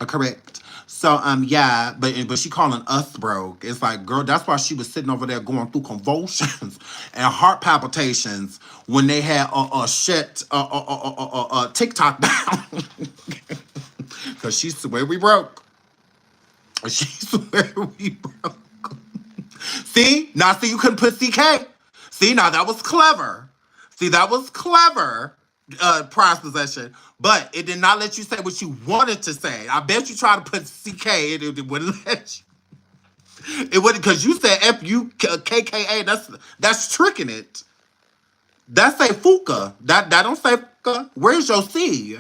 Correct. So yeah, but she calling us broke. It's like, girl, that's why she was sitting over there going through convulsions and heart palpitations when they had TikTok down. Cause she swear we broke. She swear we broke. See, you couldn't put CK. See, now that was clever. See, that was clever. Prize possession, but it did not let you say what you wanted to say. I bet you tried to put CK, it wouldn't let you. It wouldn't, because you said FUKKA. That's tricking it. That say Fuka. That don't say Fuka. Where's your C?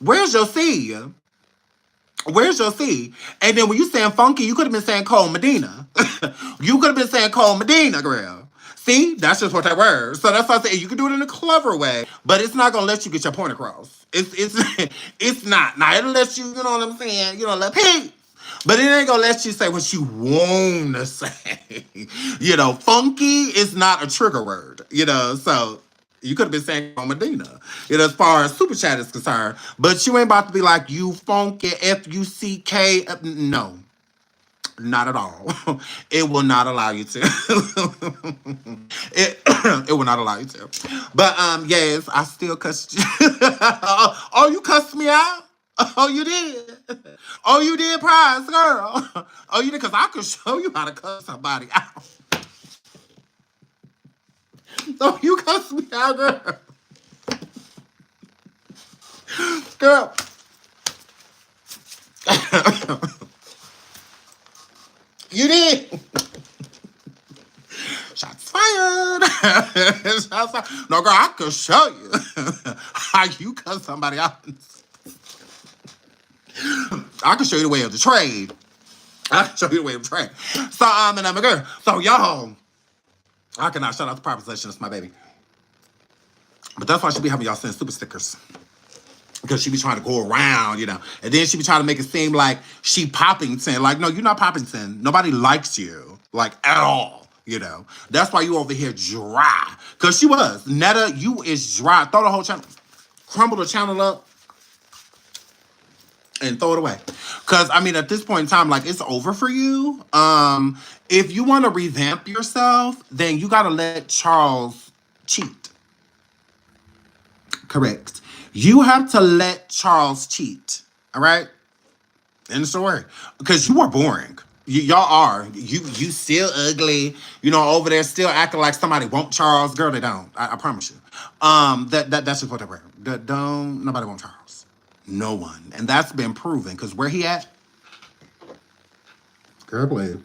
Where's your C? Where's your C? And then when you saying funky, you could have been saying Cole Medina. You could have been saying Cole Medina, girl. See, that's just what that word. So that's why I say you can do it in a clever way, but it's not gonna let you get your point across. It's not. Now it'll let you, you know what I'm saying, let peace. But it ain't gonna let you say what you wanna say. Funky is not a trigger word, so you could have been saying Medina, as far as super chat is concerned. But you ain't about to be like, you funky, Fuck. No, not at all. It will not allow you to. It will not allow you to. But yes, I still cussed you. Oh, you cussed me out? Oh, you did. Oh, you did, prize girl. Oh, you did, because I could show you how to cuss somebody out. Oh, you cussed me out, girl. Girl. You did. Shots fired. Shots fired. No, girl, I could show you how you cut somebody out. I can show you the way of the trade. I can show you the way of the trade. So, and I'm a girl. So, y'all, I cannot shout out the propositionist, my baby. But that's why she be having y'all send super stickers. Because she be trying to go around, And then she be trying to make it seem like she Poppington. Like, no, you're not Poppington. Nobody likes you, like, at all, That's why you over here dry. Because she was. Netta, you is dry. Throw the whole channel, crumble the channel up, and throw it away. Because, at this point in time, like, it's over for you. If you want to revamp yourself, then you got to let Charles cheat. Correct. You have to let Charles cheat. All right? End of story. Because you are boring. Y'all are. You still ugly. Over there still acting like somebody want Charles. Girl, they don't. I promise you. That's just what they were. Nobody want Charles. No one. And that's been proven. Because where he at? Girl, please.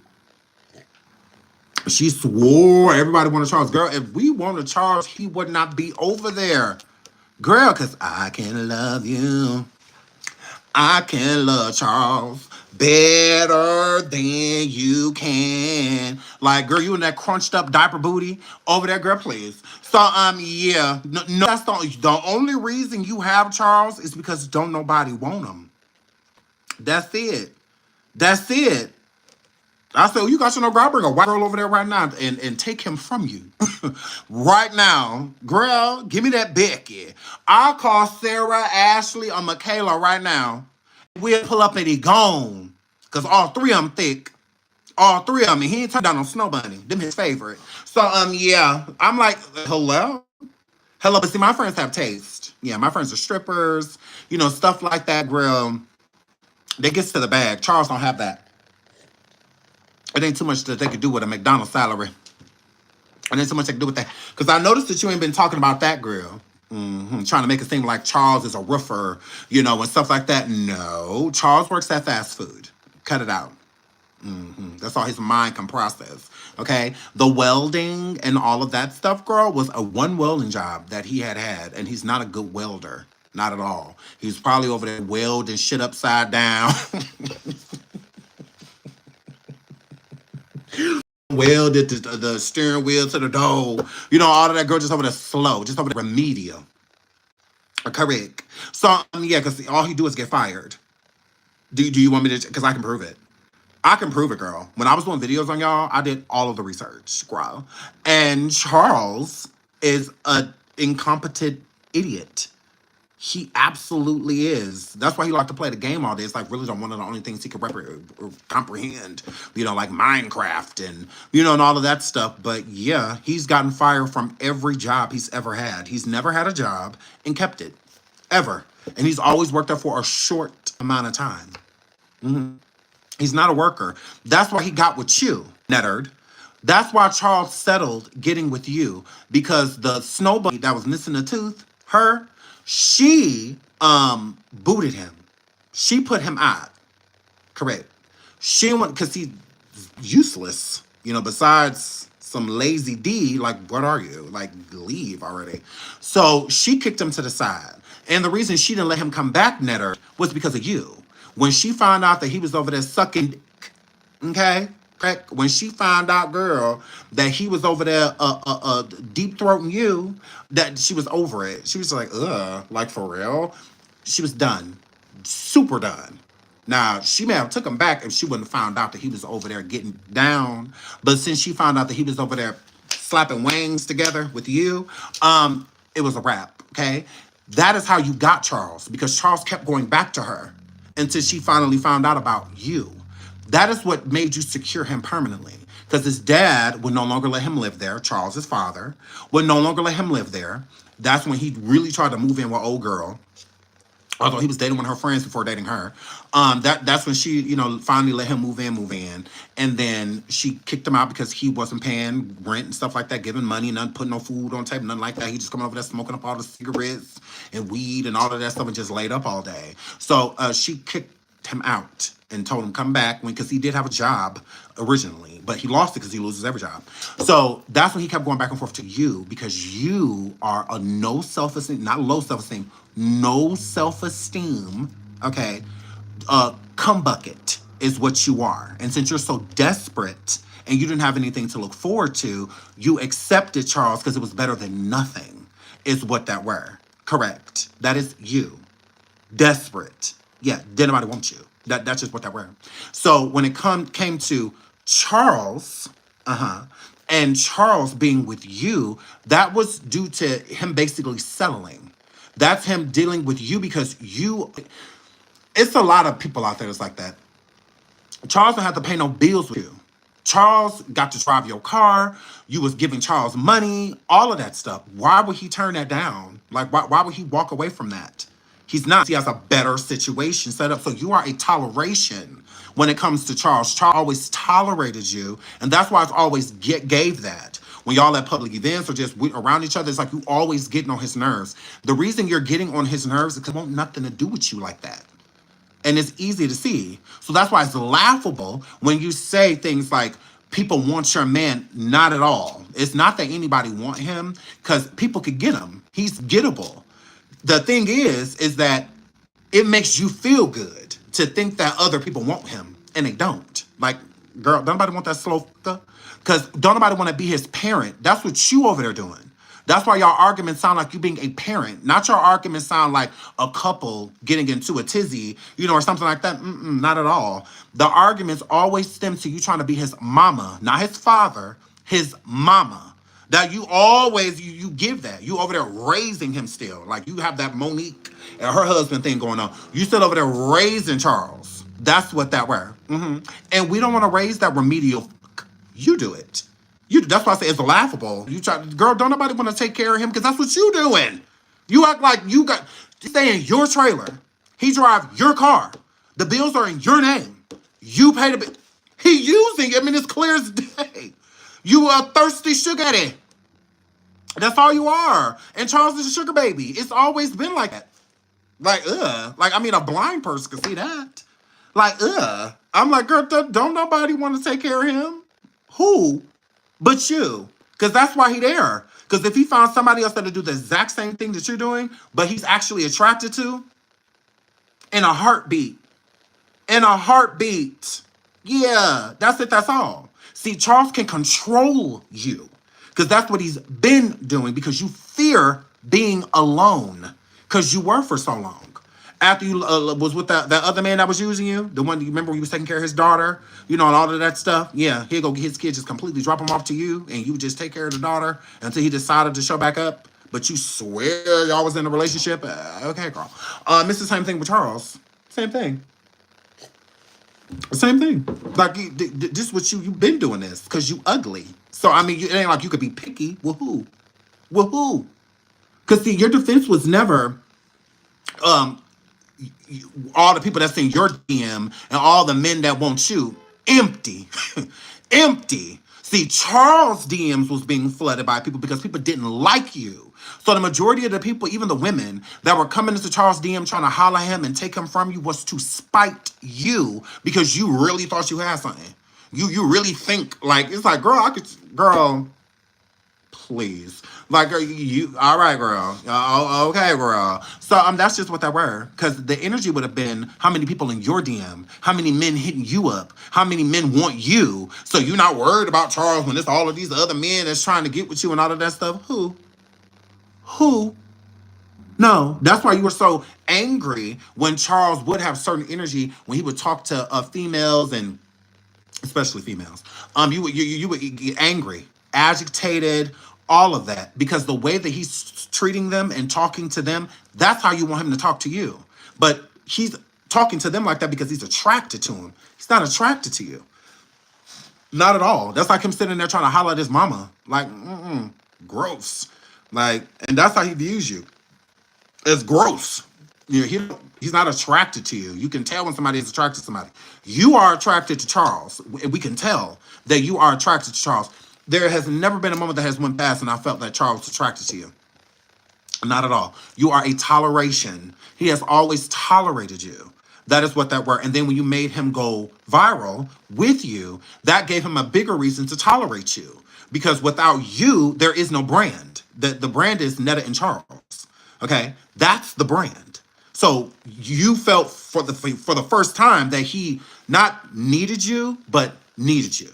She swore everybody wanted Charles. Girl, if we wanted Charles, he would not be over there. Girl, because I can love you. I can love Charles better than you can. Like, girl, you in that crunched up diaper booty over there, girl, please. So, yeah. No, that's the only reason you have Charles is because don't nobody want him. That's it. That's it. I said, you got your no girl, bring a white girl over there right now and take him from you. Right now. Girl, give me that Becky. I'll call Sarah, Ashley, or Michaela right now. We'll pull up and he gone. Because all three of them thick. All three of them. He ain't turned down on Snow Bunny. Them his favorite. So, yeah. I'm like, hello? Hello, but see, my friends have taste. Yeah, my friends are strippers. Stuff like that, girl. They gets to the bag. Charles don't have that. It ain't too much that they could do with a McDonald's salary. It ain't too much they could do with that. Because I noticed that you ain't been talking about that, girl. Trying to make it seem like Charles is a roofer, and stuff like that. No, Charles works at fast food. Cut it out. That's all his mind can process. Okay? The welding and all of that stuff, girl, was a one welding job that he had. And he's not a good welder. Not at all. He's probably over there welding shit upside down. Welded the steering wheel to the door. All of that, girl, just over there slow. Just over there remedial. Correct. So, yeah, because all he do is get fired. Do you want me to? Because I can prove it. I can prove it, girl. When I was doing videos on y'all, I did all of the research, girl. And Charles is an incompetent idiot. He absolutely is. That's why he liked to play the game all day. It's like really one of the only things he could comprehend, like Minecraft and, and all of that stuff. But yeah, he's gotten fired from every job he's ever had. He's never had a job and kept it, ever. And he's always worked there for a short amount of time. He's not a worker. That's why he got with you, Nettard. That's why Charles settled getting with you, because the Snow Bunny that was missing a tooth, she booted him. She put him out. Correct. She went because he's useless, besides some lazy D. Like, what are you? Like, leave already. So she kicked him to the side. And the reason she didn't let him come back, Netta, was because of you. When she found out that he was over there sucking dick, okay? Correct? When she found out, girl, that he was over there deep throating you, that she was over it. She was like, ugh, like for real? She was done. Super done. Now, she may have took him back if she wouldn't have found out that he was over there getting down. But since she found out that he was over there slapping wangs together with you, it was a wrap, okay? That is how you got Charles, because Charles kept going back to her until she finally found out about you. That is what made you secure him permanently. Because his dad would no longer let him live there. Charles's father would no longer let him live there. That's when he really tried to move in with old girl. Although he was dating one of her friends before dating her. That's when she, finally let him move in. And then she kicked him out because he wasn't paying rent and stuff like that, giving money, nothing, putting no food on table, nothing like that. He just coming over there smoking up all the cigarettes and weed and all of that stuff and just laid up all day. So she kicked him out and told him come back because he did have a job originally, but he lost it because he loses every job. So that's when he kept going back and forth to you, because you are a no self-esteem, not low self-esteem, no self-esteem, okay, cum bucket is what you are. And since you're so desperate and you didn't have anything to look forward to, you accepted Charles because it was better than nothing, is what that were. Correct. That is you. Desperate. Yeah, didn't nobody want you. That's just what that were. So when it came to Charles, and Charles being with you, that was due to him basically settling. That's him dealing with you because it's a lot of people out there that's like that. Charles don't have to pay no bills with you. Charles got to drive your car. You was giving Charles money, all of that stuff. Why would he turn that down? Like, why would he walk away from that? He's not. He has a better situation set up. So you are a toleration when it comes to Charles. Charles always tolerated you, and that's why it's always gave that. When y'all at public events or just around each other, it's like you always getting on his nerves. The reason you're getting on his nerves is because it won't nothing to do with you like that. And it's easy to see. So that's why it's laughable when you say things like, people want your man. Not at all. It's not that anybody want him, because people could get him. He's gettable. The thing is that it makes you feel good to think that other people want him, and they don't. Like, girl, don't nobody want that slow fucker? Because don't nobody want to be his parent. That's what you over there doing. That's why y'all arguments sound like you being a parent. Not your arguments sound like a couple getting into a tizzy, or something like that. Not at all. The arguments always stem to you trying to be his mama, not his father, his mama. That you always, you give that. You over there raising him still. Like you have that Monique and her husband thing going on. You still over there raising Charles. That's what that were. And we don't want to raise that remedial. You do it. That's why I say it's laughable. Girl, don't nobody want to take care of him because that's what you doing. You act like you stay in your trailer. He drive your car. The bills are in your name. You pay the bill. He using it. I mean, it's clear as day. You a thirsty sugar daddy. That's all you are. And Charles is a sugar baby. It's always been like that. Like, Like, I mean, a blind person can see that. Like, I'm like, girl, don't nobody want to take care of him? Who? But you. Because that's why he there. Because if he found somebody else that'll do the exact same thing that you're doing, but he's actually attracted to, in a heartbeat. In a heartbeat. Yeah, that's it. That's all. See, Charles can control you because that's what he's been doing, because you fear being alone because you were for so long. After you was with that other man that was using you, the one, you remember when you was taking care of his daughter, and all of that stuff? Yeah, he'd go get his kid, just completely drop him off to you, and you just take care of the daughter until he decided to show back up. But you swear y'all was in a relationship? Okay, girl. It's the same thing with Charles. Same thing. Same thing. Like, this what you've been doing this because you ugly. So, I mean, it ain't like you could be picky. Well, who? Well, who? Because, see, your defense was never all the people that's in your DM and all the men that want you. Empty. Empty. See, Charles' DMs was being flooded by people because people didn't like you. So the majority of the people, even the women that were coming into Charles' DM trying to holler at him and take him from you, was to spite you because you really thought you had something. You really think like it's like, girl, I could, girl, please. Like, are you all right, girl? Okay, girl. So that's just what that were. Because the energy would have been how many people in your DM, how many men hitting you up, how many men want you. So you're not worried about Charles when it's all of these other men that's trying to get with you and all of that stuff. Who? No, that's why you were so angry when Charles would have certain energy when he would talk to females and especially females. You would get angry, agitated, all of that because the way that he's treating them and talking to them, that's how you want him to talk to you. But he's talking to them like that because he's attracted to him. He's not attracted to you, not at all. That's like him sitting there trying to holler at his mama, like, gross, like, and that's how he views you. It's gross. You know, he's not attracted to you. You can tell when somebody is attracted to somebody. You are attracted to Charles. We can tell that you are attracted to Charles. There has never been a moment that has went past and I felt that Charles was attracted to you. Not at all. You are a toleration. He has always tolerated you. That is what that were. And then when you made him go viral with you, that gave him a bigger reason to tolerate you. Because without you, there is no brand. The brand is Netta and Charles. Okay? That's the brand. So you felt for the first time that he not needed you, but needed you.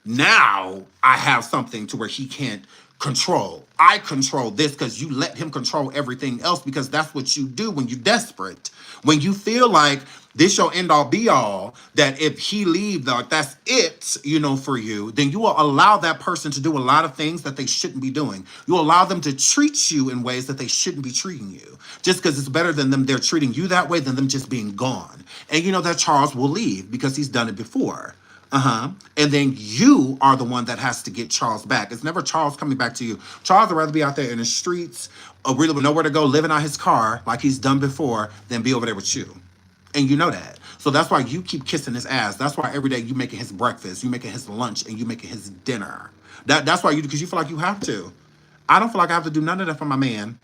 Now I have something to where he can't control. I control this because you let him control everything else because that's what you do when you're desperate. When you feel like this your end all be all, that if he leaves, like that's it, for you, then you will allow that person to do a lot of things that they shouldn't be doing. You allow them to treat you in ways that they shouldn't be treating you. Just because it's better than them, they're treating you that way than them just being gone. And you know that Charles will leave because he's done it before. And then you are the one that has to get Charles back. It's never Charles coming back to you. Charles would rather be out there in the streets, really with nowhere to go, living out his car like he's done before, than be over there with you. And you know that. So that's why you keep kissing his ass. That's why every day you making his breakfast, you making his lunch, and you making his dinner. That's why you do, because you feel like you have to. I don't feel like I have to do none of that for my man.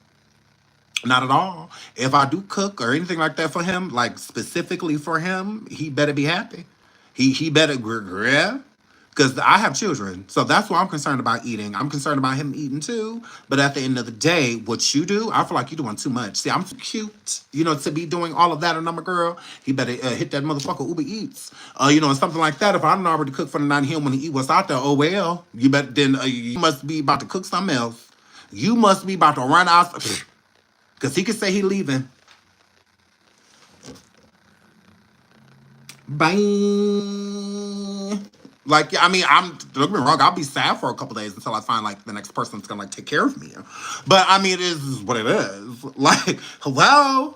Not at all. If I do cook or anything like that for him, like specifically for him, he better be happy. He better, yeah, because I have children. So that's why I'm concerned about eating. I'm concerned about him eating too. But at the end of the day, what you do, I feel like you're doing too much. See, I'm too cute, to be doing all of that. And I'm a girl. He better hit that motherfucker Uber Eats, and something like that. If I don't already cook for the night, he don't want to eat what's out there. Oh, well, you better, then you must be about to cook something else. You must be about to run out. Because he could say he leaving. Bye. Like, I mean, don't get me wrong, I'll be sad for a couple days until I find like the next person that's gonna like take care of me. But I mean, it is what it is. Like, hello.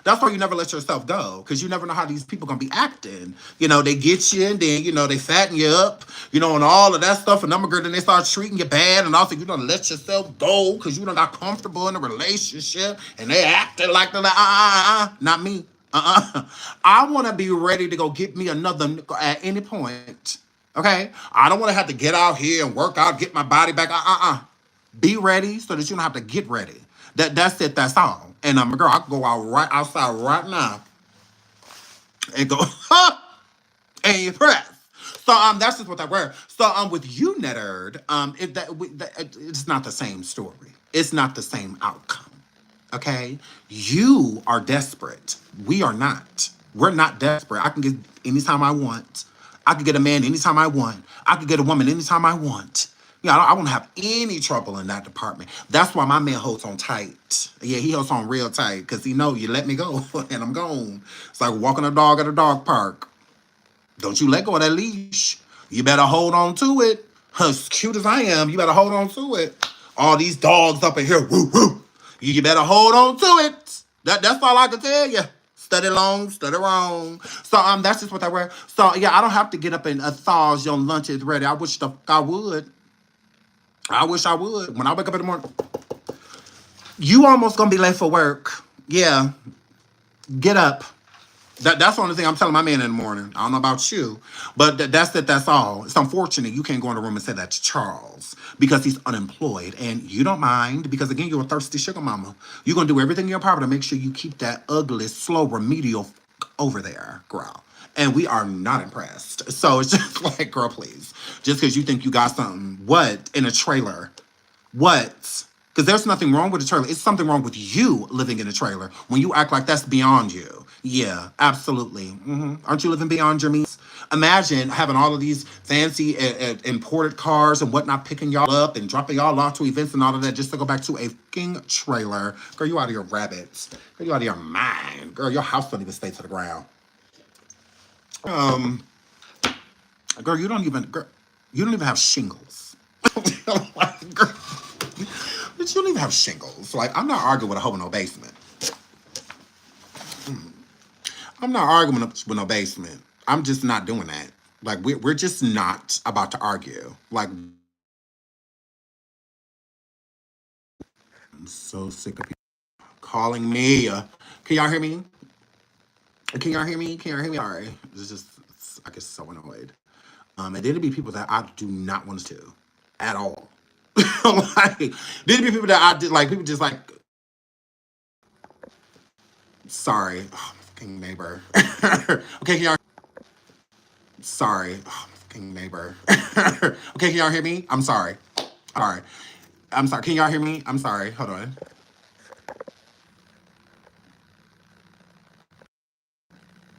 That's why you never let yourself go, because you never know how these people gonna be acting. They get you and then they fatten you up, and all of that stuff. And then they start treating you bad, and also you don't let yourself go because you don't got comfortable in a relationship, and they acting like they're like, not me. I want to be ready to go get me another at any point. Okay? I don't want to have to get out here and work out, get my body back. Be ready so that you don't have to get ready. That's it. That's all. And girl, I can go out right outside right now and go and press. So that's just what I wear. So with you, Netta, it's not the same story. It's not the same outcome. Okay? You are desperate. We are not. We're not desperate. I can get anytime I want. I can get a man anytime I want. I can get a woman anytime I want. I won't have any trouble in that department. That's why my man holds on tight. Yeah, he holds on real tight because he know you let me go and I'm gone. It's like walking a dog at a dog park. Don't you let go of that leash. You better hold on to it. As cute as I am, you better hold on to it. All these dogs up in here, woo, woo. You better hold on to it. That's all I can tell you. Study long, study wrong. So that's just what I wear. So yeah, I don't have to get up and thaws your lunch is ready. I wish the fuck I would. I wish I would. When I wake up in the morning, you almost gonna be late for work. Yeah, get up. That's the only thing I'm telling my man in the morning. I don't know about you, but that's it. That's all. It's unfortunate you can't go in the room and say that to Charles because he's unemployed and you don't mind because, again, you're a thirsty sugar mama. You're going to do everything in your power to make sure you keep that ugly, slow, remedial over there, girl. And we are not impressed. So it's just like, girl, please. Just because you think you got something. What? In a trailer? What? Because there's nothing wrong with a trailer. It's something wrong with you living in a trailer when you act like that's beyond you. Yeah, absolutely. Aren't you living beyond your means? Imagine having all of these fancy imported cars and whatnot picking y'all up and dropping y'all off to events and all of that just to go back to a fucking trailer. Girl, you out of your rabbits. Girl, you out of your mind. Girl, your house don't even stay to the ground. Girl, you don't even have shingles. Like, girl, but you don't even have shingles. Like, I'm not arguing with a hoe in no basement. I'm not arguing with no basement. I'm just not doing that. Like, we're just not about to argue. Like, I'm so sick of people calling me. Can y'all hear me? Can y'all hear me? Can y'all hear me? Sorry. I get so annoyed. And then there'd be people that I do not want to at all. Like, there'd be people that I did, like, people just like, sorry. Oh, my fucking neighbor. Okay, can y'all, sorry. Oh, my fucking neighbor. Okay, can y'all hear me? I'm sorry. Sorry. I'm sorry. Can y'all hear me? I'm sorry. Hold on.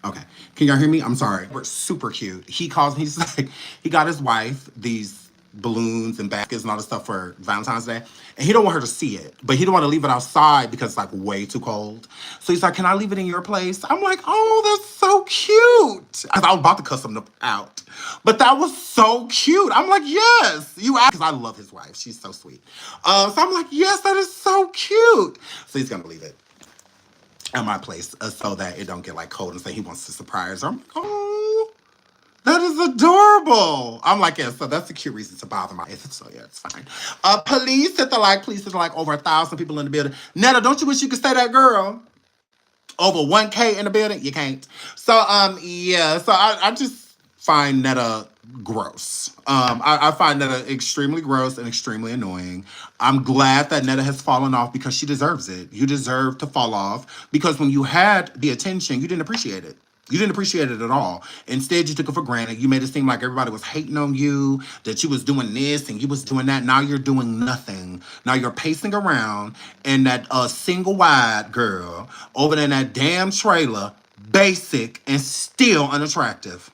Okay. Can y'all hear me? I'm sorry. We're super cute. He calls me, he's like, he got his wife these balloons and baskets and all this stuff for Valentine's Day. And he don't want her to see it. But he don't want to leave it outside because it's like way too cold. So he's like, can I leave it in your place? I'm like, oh, that's so cute. I was about to cuss him out. But that was so cute. I'm like, yes. You asked. Because I love his wife. She's so sweet. So I'm like, yes, that is so cute. So he's going to leave it at my place so that it don't get like cold and say he wants to surprise her. I'm like, oh, that is adorable. I'm like, yeah, so that's a cute reason to bother my wife. So yeah, it's fine. Please hit the like. Please hit the like. Over 1,000 people in the building. Netta, don't you wish you could say that, girl? Over 1K in the building? You can't. So, yeah. So I just find Netta gross. I find Netta extremely gross and extremely annoying. I'm glad that Netta has fallen off because she deserves it. You deserve to fall off because when you had the attention, you didn't appreciate it. You didn't appreciate it at all. Instead, you took it for granted. You made it seem like everybody was hating on you, that you was doing this and you was doing that. Now you're doing nothing. Now you're pacing around in that single wide girl over in that damn trailer, basic and still unattractive.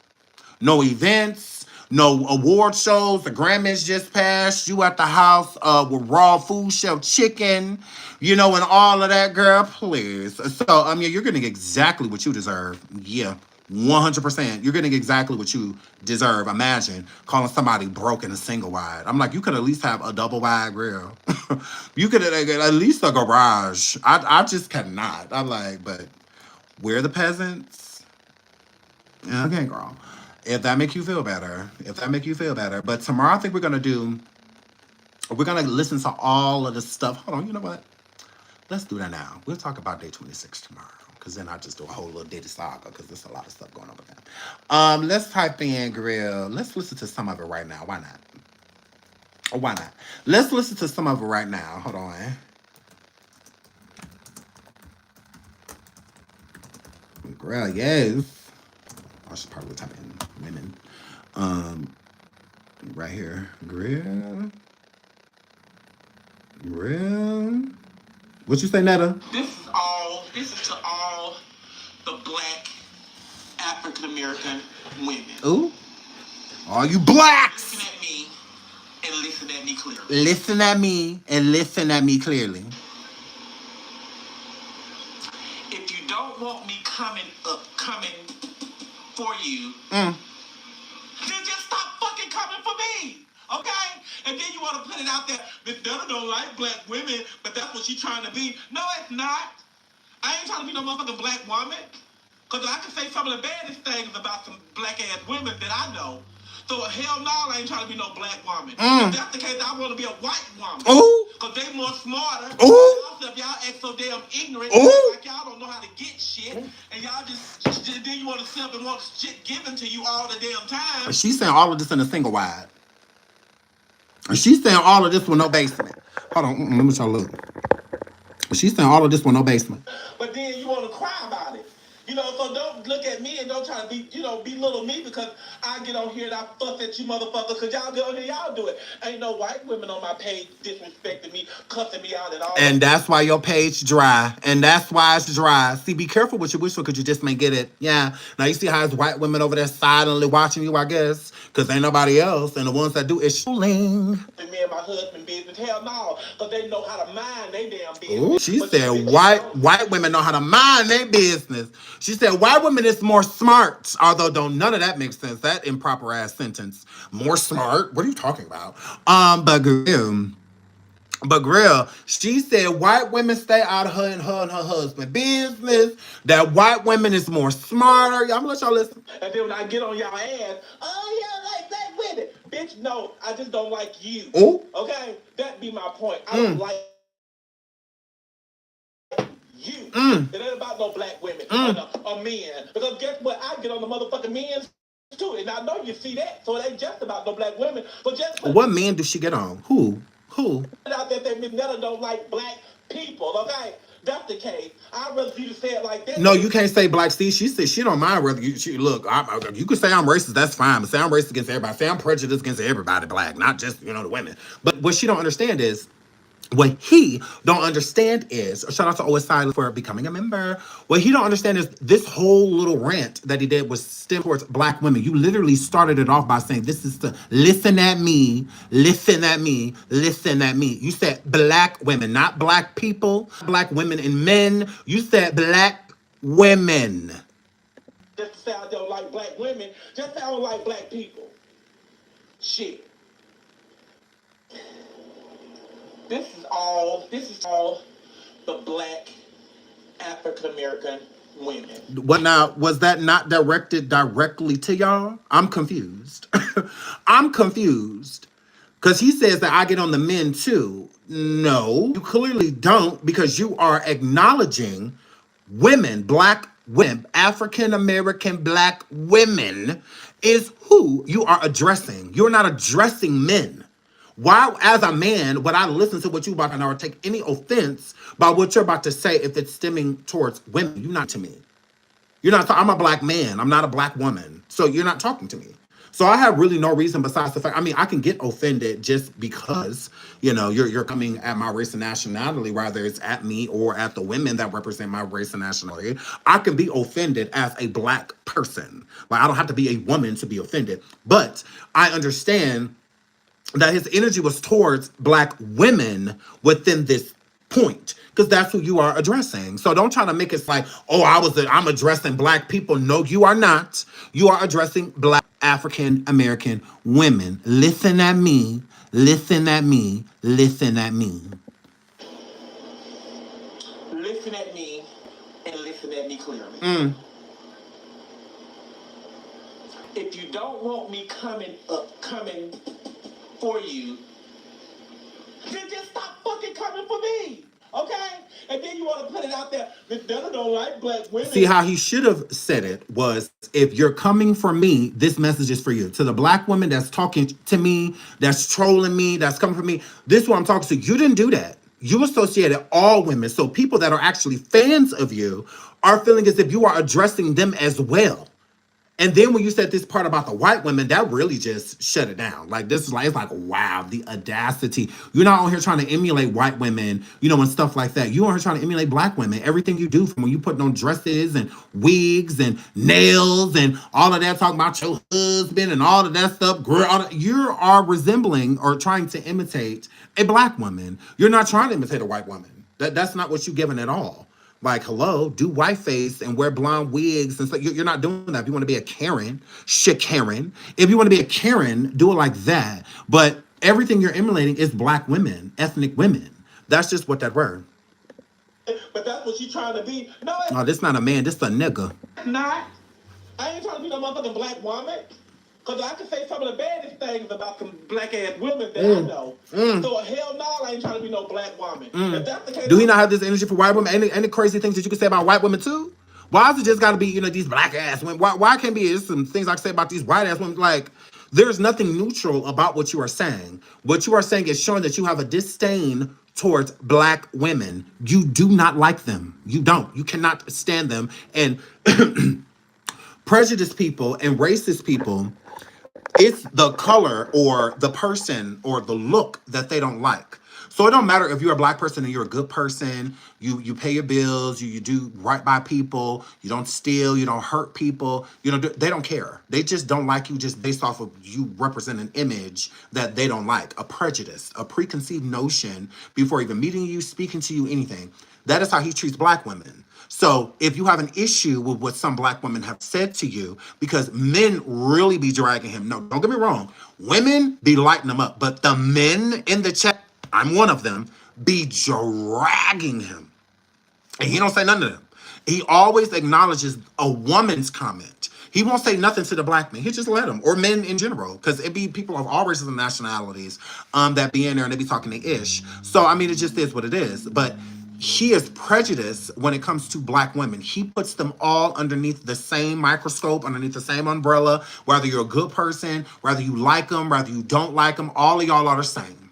No events, no award shows. The Grammys just passed. You at the house with raw food shelf chicken, and all of that, girl, please. So, you're getting exactly what you deserve. Yeah, 100%. You're getting exactly what you deserve. Imagine calling somebody broken a single wide. I'm like, you could at least have a double wide grill. You could at least a garage. I just cannot. I'm like, but we're the peasants. Okay, girl. If that make you feel better. But tomorrow I think we're going to listen to all of the stuff. Hold on, you know what? Let's do that now. We'll talk about day 26 tomorrow. Because then I'll just do a whole little Diddy saga. Because there's a lot of stuff going on with that. Let's type in grill. Let's listen to some of it right now. Why not? Why not? Let's listen to some of it right now. Hold on. Grill, yes. I should probably type in women. Right here. Grill. What you say, Netta? This is to all the black African American women. Ooh. All you blacks. Listen at me and listen at me clearly. Listen at me and listen at me clearly. If you don't want me coming for you, then just stop fucking coming for me. Okay? And then you want to put it out there, Miss Netta don't like black women, but that's what she's trying to be. No, it's not. I ain't trying to be no motherfucking black woman. Because I can say some of the baddest things about some black-ass women that I know. So hell no, I ain't trying to be no black woman. If that's the case, I want to be a white woman. Ooh. Because they more smarter. Ooh. Also, if y'all act so damn ignorant, ooh, like y'all don't know how to get shit, and y'all just then you want to simp and want shit given to you all the damn time. She's saying all of this in a single wide. She's saying all of this with no basement. Hold on, let me try to look. She's saying all of this with no basement. But then you want to cry about it. So look at me and don't try to be, belittle me because I get on here and I fuss at you motherfuckers because y'all get on here, y'all do it. Ain't no white women on my page disrespecting me, cussing me out at all. And that's why your page dry. And that's why it's dry. See, be careful what you wish for because you just may get it. Yeah. Now you see how it's white women over there silently watching you, I guess, because ain't nobody else. And the ones that do is shooling. Me and my husband business. Hell no, because they know how to mind they damn business. Ooh, she said white women know how to mind their business. She said white women is more smart, although don't none of that makes sense. That improper ass sentence. More smart? What are you talking about? But Grill, she said white women stay out of her and her husband business. That white women is more smarter. I'm gonna let y'all listen. And then when I get on y'all ass, oh yeah, like black women. Bitch, no, I just don't like you. Ooh. Okay? That be my point. I don't like you. It ain't about no black women or men. Because guess what? I get on the motherfucking men too. And I know you see that. So it ain't just about no black women. But just what men do she get on? Who? Out there that Miss Netta don't like black people, okay? That's the case. I'd rather you to say it like that. No, you can't say black. See, she said she don't mind whether you. Look, you could say I'm racist. That's fine. But say I'm racist against everybody. Say I'm prejudiced against everybody black, not just the women. But what she don't understand is. What he don't understand is, shout out to OSI for becoming a member. What he don't understand is this whole little rant that he did was stem towards black women. You literally started it off by saying, this is to listen at me, listen at me, listen at me. You said black women, not black people, black women and men. You said black women. Just to say I don't like black women, just say I don't like black people. Shit. This is all the black African American women. What now? Was that not directed directly to y'all? I'm confused. I'm confused. Because he says that I get on the men too. No, you clearly don't, because you are acknowledging women, black women, African American black women is who you are addressing. You're not addressing men. Why, as a man, would I listen to what you about to know or take any offense by what you're about to say if it's stemming towards women? You're not to me. You're not. I'm a black man. I'm not a black woman. So you're not talking to me. So I have really no reason besides the fact. I mean, I can get offended just because you're coming at my race and nationality, whether it's at me or at the women that represent my race and nationality. I can be offended as a black person. Like I don't have to be a woman to be offended, but I understand that his energy was towards black women within this point, because that's who you are addressing. So don't try to make it like, oh, I'm addressing black people. No, you are not. You are addressing black African American women. Listen at me. Listen at me. Listen at me. Listen at me and listen at me clearly. If you don't want me coming for you, then just stop fucking coming for me, okay? And then you want to put it out there, Miss Netta don't like black women. See, how he should have said it was, if you're coming for me, this message is for you. To the black woman that's talking to me, that's trolling me, that's coming for me, this is what I'm talking to. You didn't do that. You associated all women. So people that are actually fans of you are feeling as if you are addressing them as well. And then when you said this part about the white women, that really just shut it down. Like, this is like, it's like, wow, the audacity. You're not on here trying to emulate white women, and stuff like that. You're on here trying to emulate black women. Everything you do, from when you putting on dresses and wigs and nails and all of that, talking about your husband and all of that stuff, girl, you are resembling or trying to imitate a black woman. You're not trying to imitate a white woman. That's not what you're giving at all. Like, hello, do whiteface and wear blonde wigs and stuff. You're not doing that. If you want to be a Karen, shit Karen. If you want to be a Karen, do it like that. But everything you're emulating is black women, ethnic women. That's just what that word. But that's what you trying to be. No, oh, this not a man. This a nigga. Not. I ain't trying to be no motherfucking black woman. Because I can say some of the baddest things about some black-ass women that I know. So hell no, I ain't trying to be no black woman. If that's the case, do he not have this energy for white women? Any crazy things that you can say about white women too? Why is it just got to be, these black-ass women? Why can't be some things I can say about these white-ass women? Like, there's nothing neutral about what you are saying. What you are saying is showing that you have a disdain towards black women. You do not like them. You don't. You cannot stand them. And Prejudiced people and racist people, it's the color or the person or the look that they don't like. So it don't matter if you're a black person and you're a good person, you pay your bills, you do right by people, you don't steal, you don't hurt people, they don't care. They just don't like you just based off of you represent an image that they don't like, a prejudice, a preconceived notion before even meeting you, speaking to you, anything. That is how he treats black women. So if you have an issue with what some black women have said to you, because men really be dragging him. No, don't get me wrong. Women be lighting him up. But the men in the chat, I'm one of them, be dragging him. And he don't say none of them. He always acknowledges a woman's comment. He won't say nothing to the black men. He just let them, or men in general, because it be people of all races and nationalities that be in there and they be talking to ish. So I mean, it just is what it is. But he is prejudiced when it comes to black women. He puts them all underneath the same microscope, underneath the same umbrella. Whether you're a good person, whether you like them, whether you don't like them, all of y'all are the same.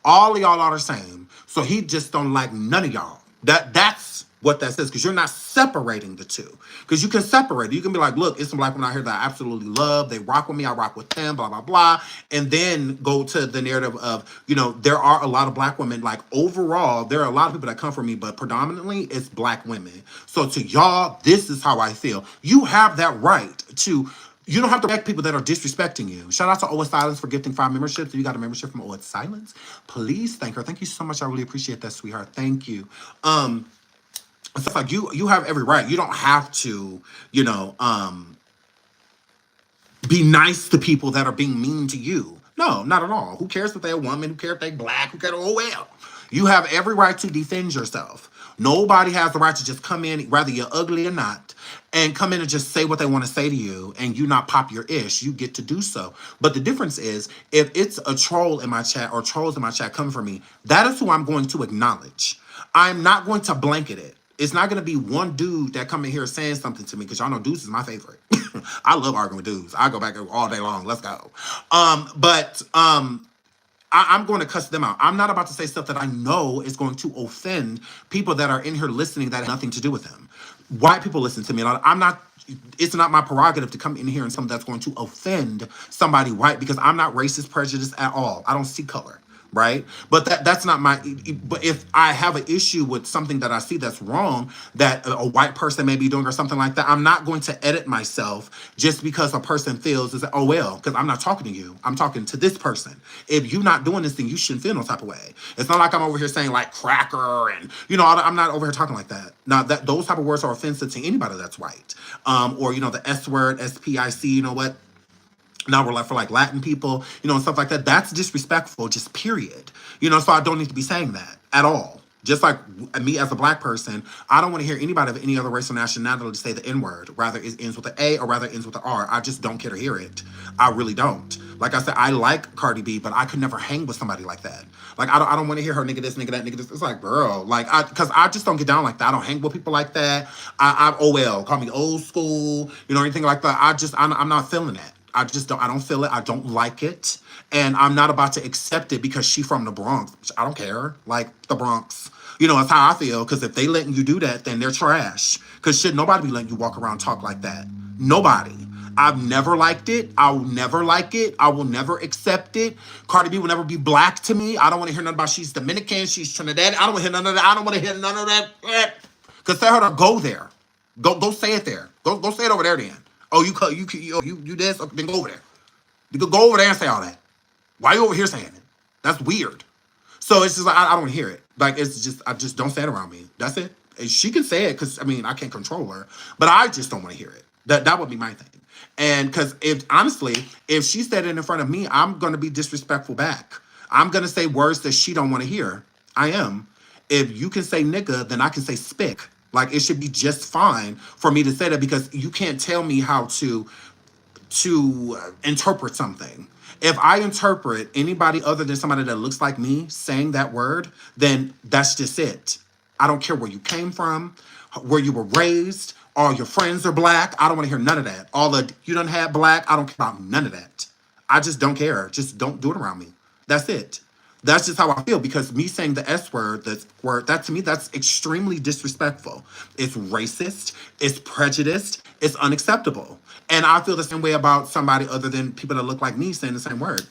All of y'all are the same. So he just don't like none of y'all. That's what that says, because you're not separating the two. Because you can separate it. You can be like, look, it's some black women out here that I absolutely love. They rock with me. I rock with them, blah, blah, blah. And then go to the narrative of, there are a lot of black women. Like, overall, there are a lot of people that come from me, but predominantly it's black women. So to y'all, this is how I feel. You have that right to... You don't have to respect people that are disrespecting you. Shout out to OS Silence for gifting 5 memberships. If you got a membership from OS Silence, please thank her. Thank you so much. I really appreciate that, sweetheart. Thank you. Stuff like you have every right. You don't have to, be nice to people that are being mean to you. No, not at all. Who cares if they're a woman? Who cares if they're black? Who cares? Oh, well. You have every right to defend yourself. Nobody has the right to just come in, whether you're ugly or not, and come in and just say what they want to say to you, and you not pop your ish. You get to do so. But the difference is, if it's a troll in my chat or trolls in my chat coming for me, that is who I'm going to acknowledge. I'm not going to blanket it. It's not going to be one dude that come in here saying something to me, because y'all know dudes is my favorite. I love arguing with dudes. I go back all day long. Let's go. I'm going to cuss them out. I'm not about to say stuff that I know is going to offend people that are in here listening that have nothing to do with them. White people listen to me. It's not my prerogative to come in here and something that's going to offend somebody white, because I'm not racist, prejudiced at all. I don't see color. Right? But that's not my... But if I have an issue with something that I see that's wrong, that a white person may be doing or something like that, I'm not going to edit myself just because a person feels is, oh, well, because I'm not talking to you. I'm talking to this person. If you're not doing this thing, you shouldn't feel no type of way. It's not like I'm over here saying like cracker and, I'm not over here talking like that. Now, those type of words are offensive to anybody that's white. Or, the S word, SPIC, you know what? Now we're like for like Latin people, and stuff like that. That's disrespectful, just period. So I don't need to be saying that at all. Just like me as a black person, I don't want to hear anybody of any other race or nationality say the N-word. Rather it ends with an A or rather it ends with an R. I just don't care to hear it. I really don't. Like I said, I like Cardi B, but I could never hang with somebody like that. Like, I don't want to hear her nigga this, nigga that, nigga this. It's like, girl, like, because I just don't get down like that. I don't hang with people like that. Call me old school, anything like that. I'm not feeling that. I don't feel it. I don't like it. And I'm not about to accept it because she from the Bronx. Which I don't care. Like, the Bronx. That's how I feel. Because if they letting you do that, then they're trash. Because shit, nobody be letting you walk around talk like that. Nobody. I've never liked it. I'll never like it. I will never accept it. Cardi B will never be black to me. I don't want to hear nothing about she's Dominican, she's Trinidad. I don't want to hear none of that. I don't want to hear none of that. Because tell her to go there. Go say it there. Go say it over there then. Oh, you this? Okay, then go over there. You could go over there and say all that. Why you over here saying it? That's weird. So it's just like, I don't want to hear it. Like, I just don't say it around me. That's it. And she can say it because, I can't control her. But I just don't want to hear it. That would be my thing. And because if she said it in front of me, I'm going to be disrespectful back. I'm going to say words that she don't want to hear. I am. If you can say nigga, then I can say spick. Like, it should be just fine for me to say that, because you can't tell me how to interpret something. If I interpret anybody other than somebody that looks like me saying that word, then that's just it. I don't care where you came from, where you were raised, all your friends are black. I don't want to hear none of that. You done had black. I don't care about none of that. I just don't care. Just don't do it around me. That's it. That's just how I feel, because me saying the S word, that to me, that's extremely disrespectful. It's racist, it's prejudiced, it's unacceptable. And I feel the same way about somebody other than people that look like me saying the same word.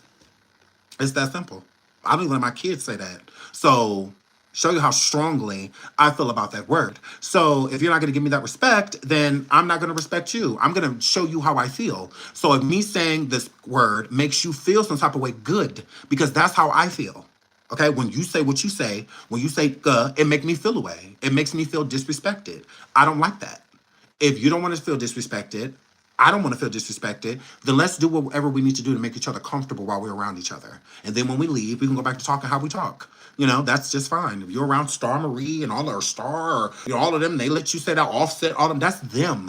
It's that simple. I don't even let my kids say that. So, show you how strongly I feel about that word. So, if you're not going to give me that respect, then I'm not going to respect you. I'm going to show you how I feel. So, if me saying this word makes you feel some type of way, good, because that's how I feel. Okay, when you say what you say, when you say it makes me feel away. It makes me feel disrespected. I don't like that. If you don't want to feel disrespected, I don't want to feel disrespected, then let's do whatever we need to do to make each other comfortable while we're around each other. And then when we leave, we can go back to talking how we talk. You know, that's just fine. If you're around Star Marie and all, or Star, or all of them, they let you say that, Offset, all of them, that's them.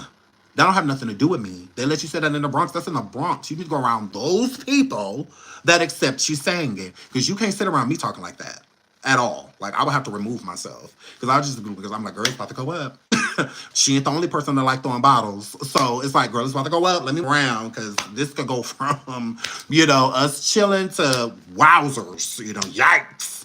That don't have nothing to do with me. They let you say that in the Bronx. That's in the Bronx. You need to go around those people that accept you saying it. Because you can't sit around me talking like that at all. Like, I would have to remove myself. Because I'm like, girl, it's about to go up. She ain't the only person that like throwing bottles. So it's like, girl, it's about to go up. Let me around, because this could go from, us chilling to wowzers, yikes.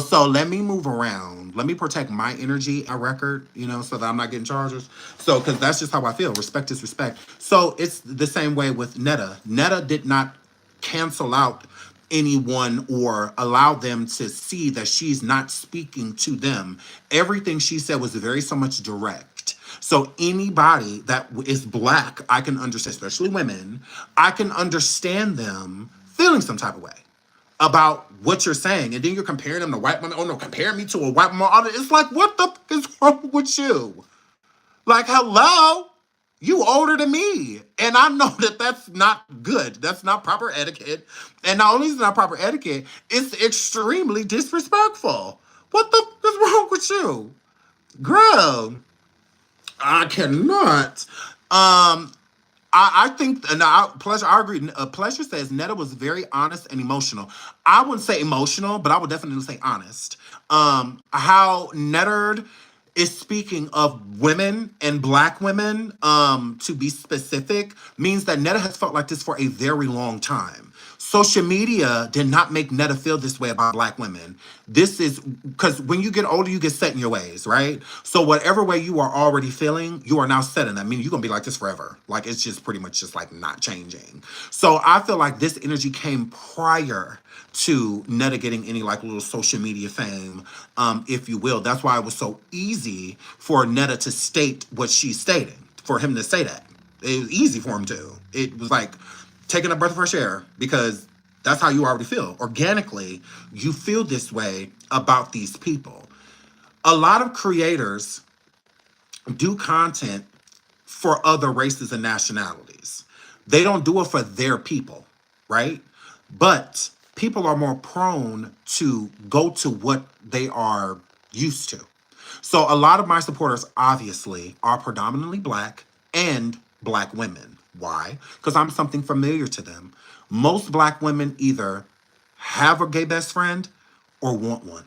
So let me move around. Let me protect my energy and record, so that I'm not getting charges. So, because that's just how I feel. Respect is respect. So it's the same way with Netta. Netta did not cancel out anyone or allow them to see that she's not speaking to them. Everything she said was very so much direct. So anybody that is black, I can understand, especially women, I can understand them feeling some type of way about what you're saying. And then you're comparing them to white women. Oh no, compare me to a white woman. It's like, what the f is wrong with you? Like, hello? You older than me. And I know that that's not good. That's not proper etiquette. And not only is it not proper etiquette, it's extremely disrespectful. What the f is wrong with you? Girl, I cannot. I think, and Pleasure, I agree. Pleasure says Netta was very honest and emotional. I wouldn't say emotional, but I would definitely say honest. How Netta is speaking of women and black women, to be specific, means that Netta has felt like this for a very long time. Social media did not make Netta feel this way about black women. This is because when you get older, you get set in your ways, right? So whatever way you are already feeling, you are now set in that. I mean, you're going to be like this forever. Like, it's just pretty much just like not changing. So I feel like this energy came prior to Netta getting any like little social media fame, if you will. That's why it was so easy for Netta to state what she's stating, for him to say that. It was easy for him to. It was like taking a breath of fresh air, because that's how you already feel. Organically, you feel this way about these people. A lot of creators do content for other races and nationalities. They don't do it for their people, right? But people are more prone to go to what they are used to. So a lot of my supporters obviously are predominantly black and black women. Why? Because I'm something familiar to them. Most black women either have a gay best friend or want one.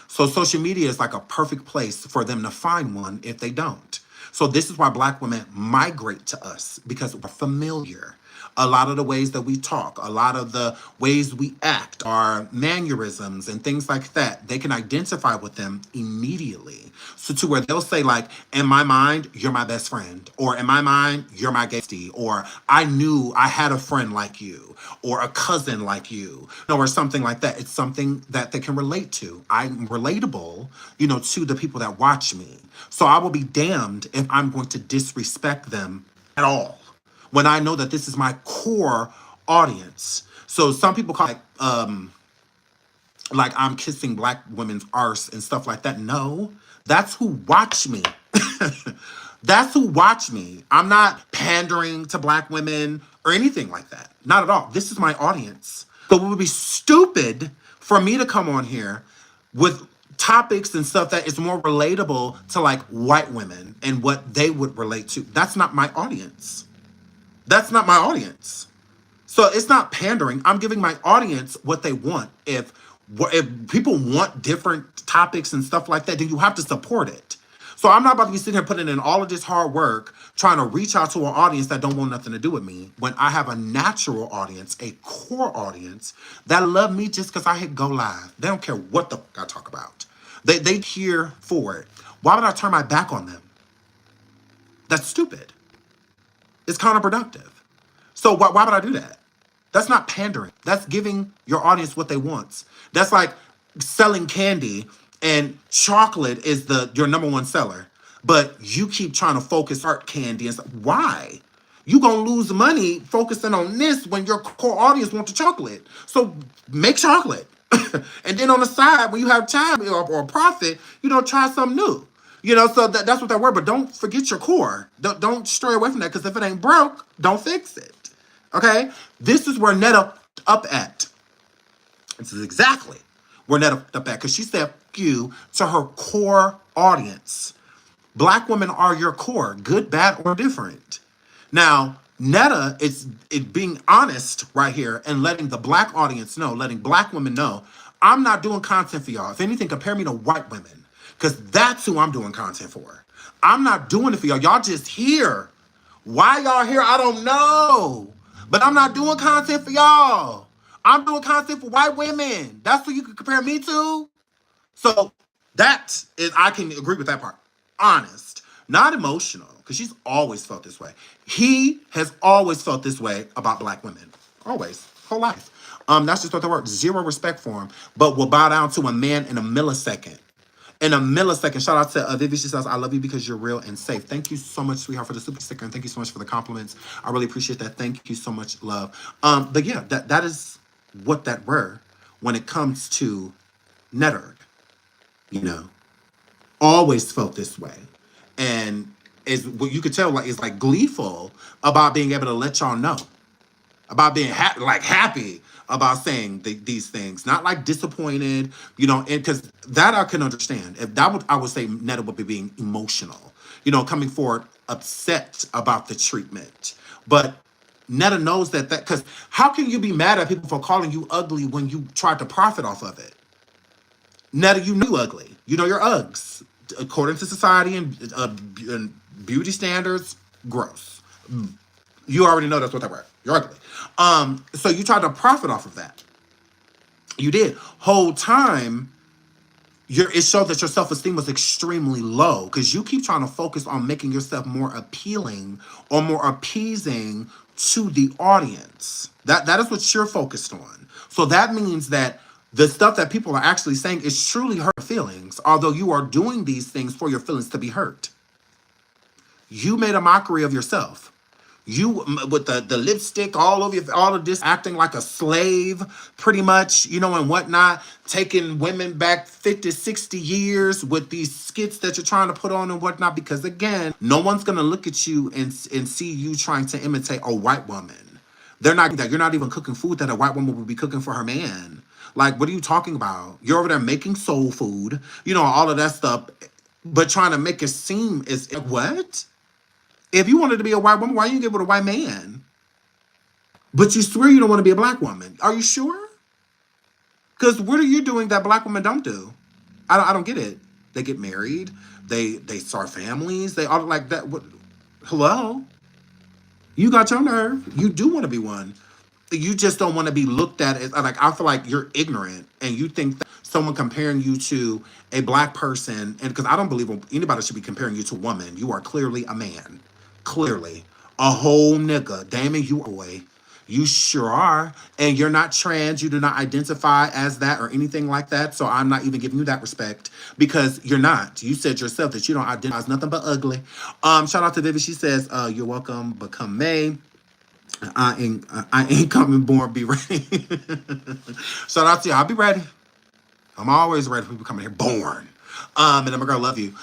So social media is like a perfect place for them to find one if they don't. So this is why black women migrate to us, because we're familiar. A lot of the ways that we talk, a lot of the ways we act, our mannerisms and things like that, they can identify with them immediately. So to where they'll say like, in my mind, you're my best friend. Or in my mind, you're my bestie. Or I knew I had a friend like you. Or a cousin like you. Or something like that. It's something that they can relate to. I'm relatable, to the people that watch me. So I will be damned if I'm going to disrespect them at all, when I know that this is my core audience. So some people call it like I'm kissing black women's arse and stuff like that. No, that's who watch me. That's who watch me. I'm not pandering to black women or anything like that. Not at all. This is my audience. So it would be stupid for me to come on here with topics and stuff that is more relatable to like white women and what they would relate to. That's not my audience. That's not my audience. So it's not pandering. I'm giving my audience what they want. If people want different topics and stuff like that, then you have to support it. So I'm not about to be sitting here putting in all of this hard work trying to reach out to an audience that don't want nothing to do with me when I have a natural audience, a core audience that love me just because I hit go live. They don't care what the fuck I talk about. They here for it. Why would I turn my back on them? That's stupid. It's counterproductive. So why would I do that? That's not pandering. That's giving your audience what they want. That's like selling candy and chocolate is your number one seller. But you keep trying to focus art candy and stuff. Why? You gonna lose money focusing on this when your core audience wants the chocolate. So make chocolate. And then on the side, when you have time or profit, try something new. So that's what that word. But don't forget your core. Don't stray away from that because if it ain't broke, don't fix it. Okay? This is where Netta up at. This is exactly where Netta up at because she said "F you" to her core audience. Black women are your core, good, bad, or different. Now, Netta is being honest right here and letting the black audience know, letting black women know, I'm not doing content for y'all. If anything, compare me to white women because that's who I'm doing content for. I'm not doing it for y'all. Y'all just here. Why y'all here? I don't know. But I'm not doing content for y'all. I'm doing content for white women. That's who you can compare me to. So that is, I can agree with that part. Honest, not emotional, because she's always felt this way. He has always felt this way about black women. Always. Whole life. That's just what they were. Zero respect for him, but will bow down to a man in a millisecond. In a millisecond. Shout out to Vivi. She says, I love you because you're real and safe. Thank you so much, sweetheart, for the super sticker. And thank you so much for the compliments. I really appreciate that. Thank you so much, love. But yeah, that is what that were when it comes to Netta. Always felt this way. And is what you could tell, like, is like gleeful about being able to let y'all know. About being happy about saying these things, not like disappointed, and because that I can understand. If that would, I would say Netta would be being emotional, coming forward upset about the treatment. But Netta knows that because how can you be mad at people for calling you ugly when you tried to profit off of it? Netta, you knew ugly. Your Uggs, according to society and beauty standards, gross. You already know that's what they were. You're ugly. So you tried to profit off of that. You did. Whole time, it showed that your self-esteem was extremely low because you keep trying to focus on making yourself more appealing or more appeasing to the audience. That is what you're focused on. So that means that the stuff that people are actually saying is truly hurt feelings, although you are doing these things for your feelings to be hurt. You made a mockery of yourself. You, with the lipstick all over you, all of this, acting like a slave, pretty much, and whatnot, taking women back 50, 60 years with these skits that you're trying to put on and whatnot, because again, no one's going to look at you and see you trying to imitate a white woman. They're not that. You're not even cooking food that a white woman would be cooking for her man. Like, what are you talking about? You're over there making soul food, all of that stuff, but trying to make it seem as what? If you wanted to be a white woman, why you get with a white man? But you swear you don't want to be a black woman. Are you sure? Because what are you doing that black women don't do? I don't get it. They get married. They start families. They all like that. What? Hello? You got your nerve. You do want to be one. You just don't want to be looked at as like, I feel like you're ignorant and you think that someone comparing you to a black person, and because I don't believe anybody should be comparing you to a woman. You are clearly a man. Clearly. A whole nigga. Damn it, you boy. You sure are. And you're not trans. You do not identify as that or anything like that. So I'm not even giving you that respect because you're not. You said yourself that you don't identify as nothing but ugly. Shout out to Vivi. She says, you're welcome, but come May. I ain't coming born, be ready. Shout out to you. I'll be ready. I'm always ready for people coming here born. And I'm gonna love you.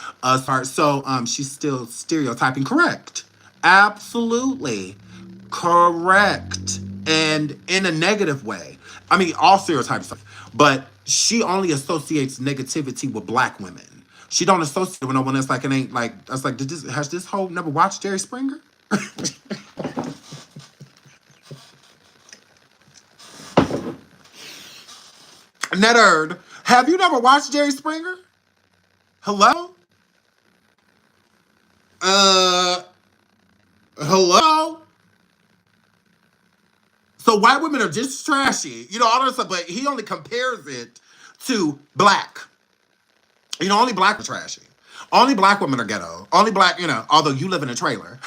Sorry. So she's still stereotyping. Correct. Absolutely. Correct. And in a negative way. I mean, all stereotypes, but she only associates negativity with black women. She don't associate with no one that's like, it ain't like, that's like, has this whole never watched Jerry Springer? Nerd, have you never watched Jerry Springer? Hello? white women are just trashy. You know, all that stuff, but he only compares it to black. You know, only black are trashy. Only black women are ghetto. Only black, you know, although you live in a trailer.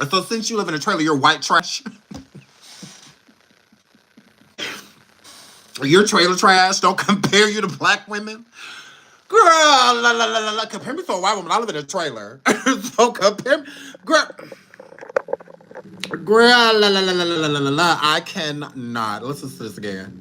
So since you live in a trailer, you're white trash. You're trailer trash. Don't compare you to black women. Girl, compare me to a white woman. I live in a trailer. So compare me. Girl, I cannot. Let's listen to this again.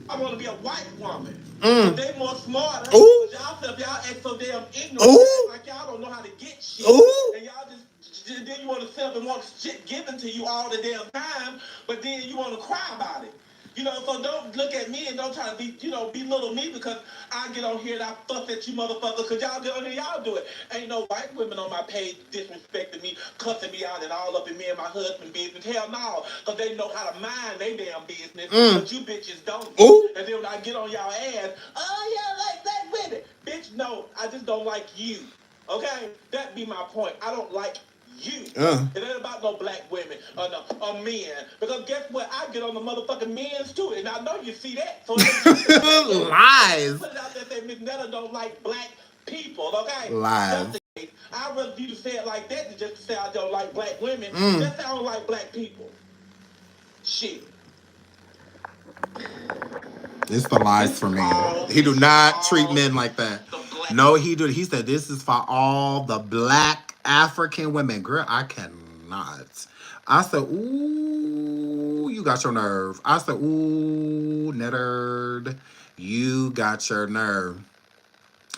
I want to be a white woman. But they more smarter. Ooh. Y'all act so damn ignorant. Ooh. Like y'all don't know how to get shit. Ooh. And y'all just then you want to sit up and want shit given to you all the damn time, but then you want to cry about it. You know, so don't look at me and don't try to be, you know, belittle me because I get on here and I fuss at you motherfuckers because y'all get on here, y'all do it. Ain't no white women on my page disrespecting me, cussing me out and all up in me and my husband business. Hell no, because they know how to mind their damn business, but you bitches don't. Ooh. And then when I get on y'all ass, oh yeah, like black women. Bitch, no, I just don't like you. Okay? That be my point. I don't like you. It ain't about no black women or men. Because guess what? I get on the motherfucking men's too. And I know you see that. So lies. Put it out there that Miss Netta don't like black people. Okay? Lies. I'd rather you to say it like that than just to say I don't like black women. Just say I don't like black people. Shit. It's the lies for me. He do not treat men like that. No, he do. He said this is for all the black African women. Girl, I cannot. I said, ooh, you got your nerve. I said, ooh, Netta, you got your nerve.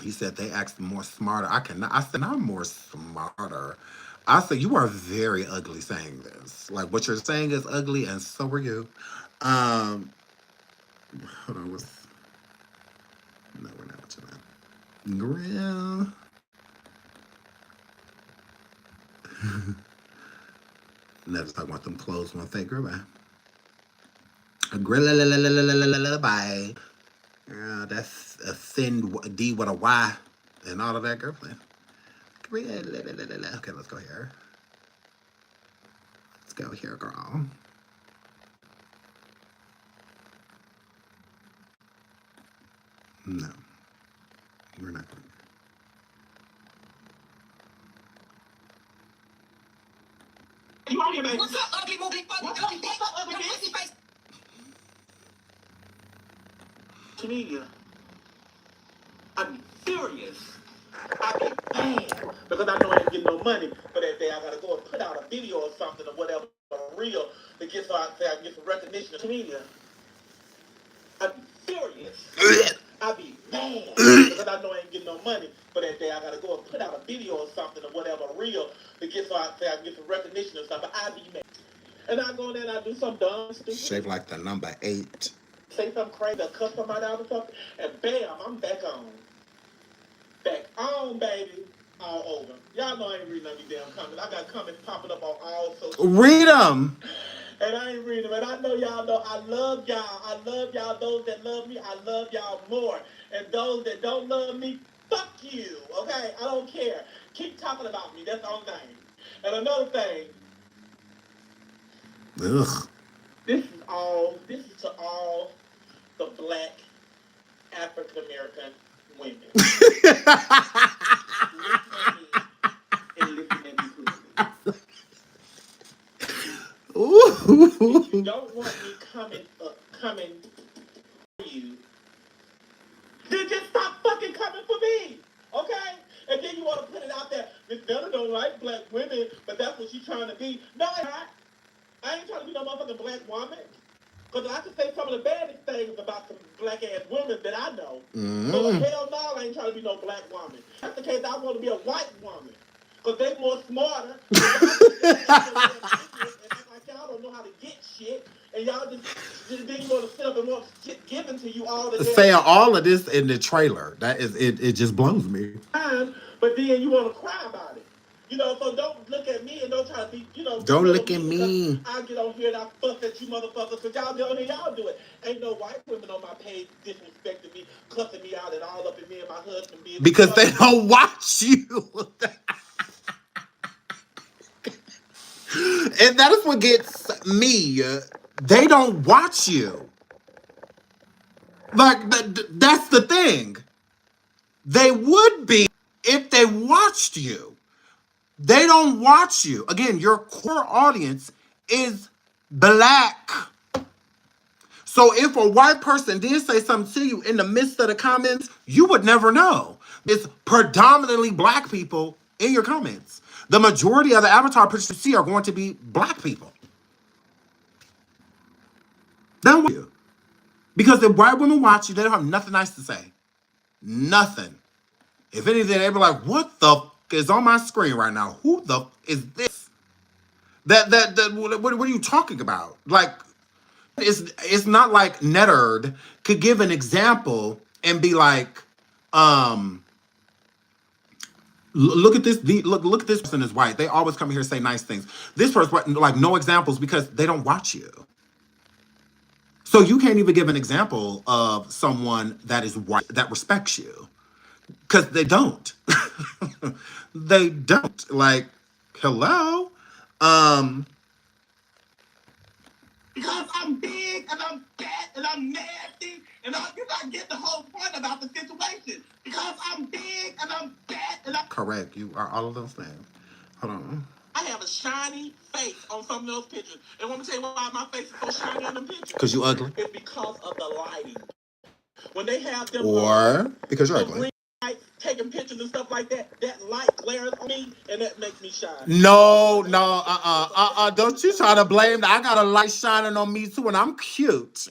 He said they asked more smarter. I cannot. I said, I'm more smarter. I said, you are very ugly saying this. Like, what you're saying is ugly, and so are you. Hold on, no, we're not watching that. Grill. Never talking about them clothes one thing, girl. Bye. Grill, bye. That's a thin D with a Y and all of that, girlfriend. Okay, let's go here. Let's go here, girl. No, we're not going. You on here, baby? What's up, ugly movie? What's up, ugly face? Media. I'm furious. I be mad because I know I ain't getting no money for that day. I gotta go and put out a video or something or whatever, real, to get so I can get some recognition to media. I be furious. I be mad because I know I ain't getting no money for that day. I gotta go and put out a video or something or whatever, real, to get so I can get some recognition and stuff. But I be mad. And I go in there and I do some dumb, stupid. Shaped like the number 8. Say something crazy, a cuss somebody out or something, and bam, I'm back on. Back on, baby. All over. Y'all know I ain't reading any damn comments. I got comments popping up on all social media. Read them. And I ain't reading them. And I know y'all know I love y'all. I love y'all. Those that love me, I love y'all more. And those that don't love me, fuck you. Okay? I don't care. Keep talking about me. That's the only thing. And another thing. Ugh. This is to all the black African American women. Listen and listen at me, Ooh. if you don't want me coming for you, then just stop fucking coming for me, okay? And then you want to put it out there, Miss Netta don't like black women, but that's what she's trying to be. No, I'm not. I ain't trying to be no motherfucking black woman. Because I can say some of the baddest things about some black-ass women that I know. So hell no, I ain't trying to be no black woman. That's the case, I want to be a white woman. Because they more smarter. And like y'all don't know how to get shit. And y'all just then you want to sit up and want shit given to you all the time. Saying all of this in the trailer. That is, it just blows me. But then you want to cry about it. You know, so don't look at me and don't try to be, Don't little look at me because me. I get on here and I fuss at you motherfuckers because y'all get on here, y'all do it. Ain't no white women on my page disrespecting me, cussing me out and all up in me and my husband business. Because they don't watch you. And that is what gets me. They don't watch you. Like, that's the thing. They would be if they watched you. They don't watch you. Again, your core audience is black. So if a white person did say something to you in the midst of the comments, you would never know. It's predominantly black people in your comments. The majority of the avatar pictures you see are going to be black people. They don't want you. Because if white women watch you, they don't have nothing nice to say. Nothing. If anything, they be like, what the is on my screen right now? Who the is this? What are you talking about? Like, it's not like Netta could give an example and be like, look at this. Look at this person is white. They always come here and say nice things. This person, like, no examples because they don't watch you. So you can't even give an example of someone that is white that respects you because they don't. They don't. Like, hello. Because I'm big and I'm fat and I'm nasty and you're not getting the whole point about the situation. Because I'm big and I'm fat and I'm correct. You are all of those things. Hold on. I have a shiny face on some of those pictures. And want me to tell you why my face is so shiny on them pictures? Because you ugly. It's because of the lighting. When they have them or because you're ugly. Taking pictures and stuff like that, that light glares on me and that makes me shine. No, don't you try to blame that. I got a light shining on me too and I'm cute.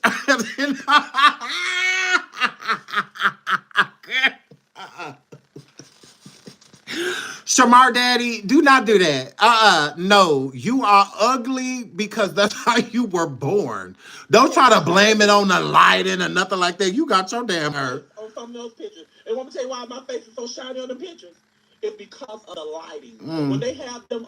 Shamar Daddy, do not do that. No, you are ugly because that's how you were born. Don't try to blame it on the lighting or nothing like that. You got your damn hurt. On some of those pictures. And want me to tell you why my face is so shiny on the pictures? It's because of the lighting. When they have them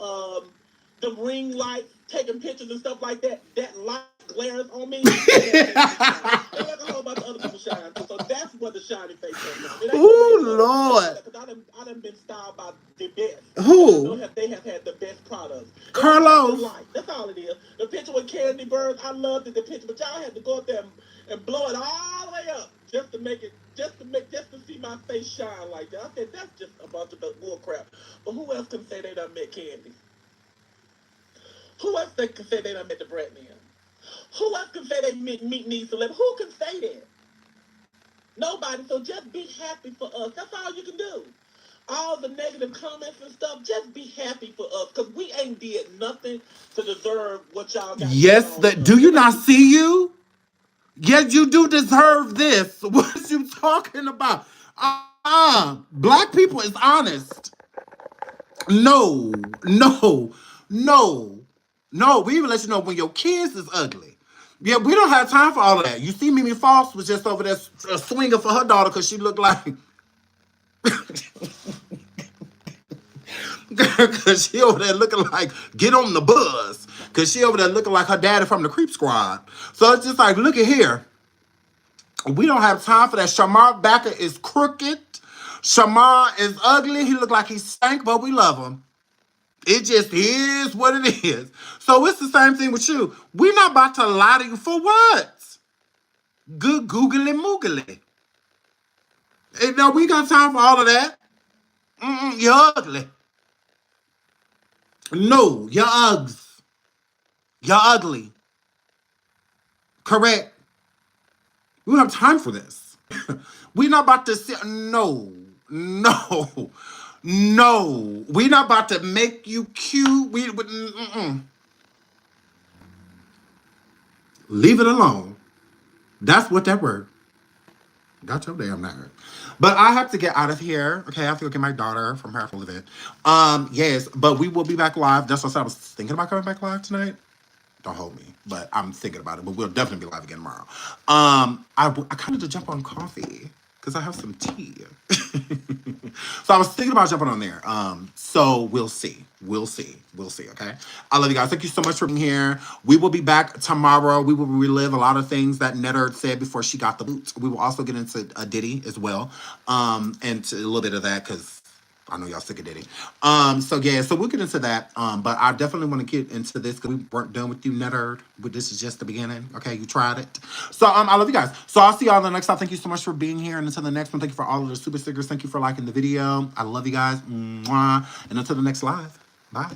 ring lights taking pictures and stuff like that, that light glares on me. They have a whole bunch of other people shine too. So that's what the shiny face is. Oh Lord! I done been styled by the best. Who? They have had the best products. Carlos. That's all it is. The picture with candy birds, I loved the picture, but y'all had to go up there and blow it all the way up just to make it, just to see my face shine like that. I said that's just a bunch of bull crap. But who else can say they done met Candy? Who else can say they done met the Brat Man? Who else can say they meet these celebrities? Who can say that? Nobody. So just be happy for us. That's all you can do. All the negative comments and stuff, just be happy for us because we ain't did nothing to deserve what y'all got. Yes, do you not see you? Yes, you do deserve this. What are you talking about? Black people is honest. No. We even let you know when your kids is ugly. Yeah, we don't have time for all of that. You see, Mimi Foss was just over there swinging for her daughter because she looked like. Because she over there looking like, get on the bus. Because she over there looking like her daddy from the Creep Squad. So it's just like, look at here. We don't have time for that. Shamar Backer is crooked. Shamar is ugly. He look like he stank, but we love him. It just is what it is. So it's the same thing with you. We're not about to lie to you for what? Good googly moogly. No, we got time for all of that. You're ugly. No, you're Uggs. You're ugly. Correct. We don't have time for this. We're not about to sit. No. We're not about to make you cute. Leave it alone. That's what that word. Got your damn nerve. But I have to get out of here. Okay, I have to go get my daughter from her event. Yes, but we will be back live. That's what I said. I was thinking about coming back live tonight. Don't hold me, but I'm thinking about it. But we'll definitely be live again tomorrow. I kind of to jump on coffee because I have some tea. So I was thinking about jumping on there. So we'll see. We'll see. We'll see. Okay. I love you guys. Thank you so much for being here. We will be back tomorrow. We will relive a lot of things that Netta said before she got the boot. We will also get into a Diddy as well. And a little bit of that because I know y'all sick of Diddy. So yeah, so we'll get into that. But I definitely want to get into this because we weren't done with you, Netta. But this is just the beginning. Okay, you tried it. So I love you guys. So I'll see y'all in the next time. Thank you so much for being here. And until the next one, thank you for all of the super stickers. Thank you for liking the video. I love you guys. Mwah. And until the next live. Bye.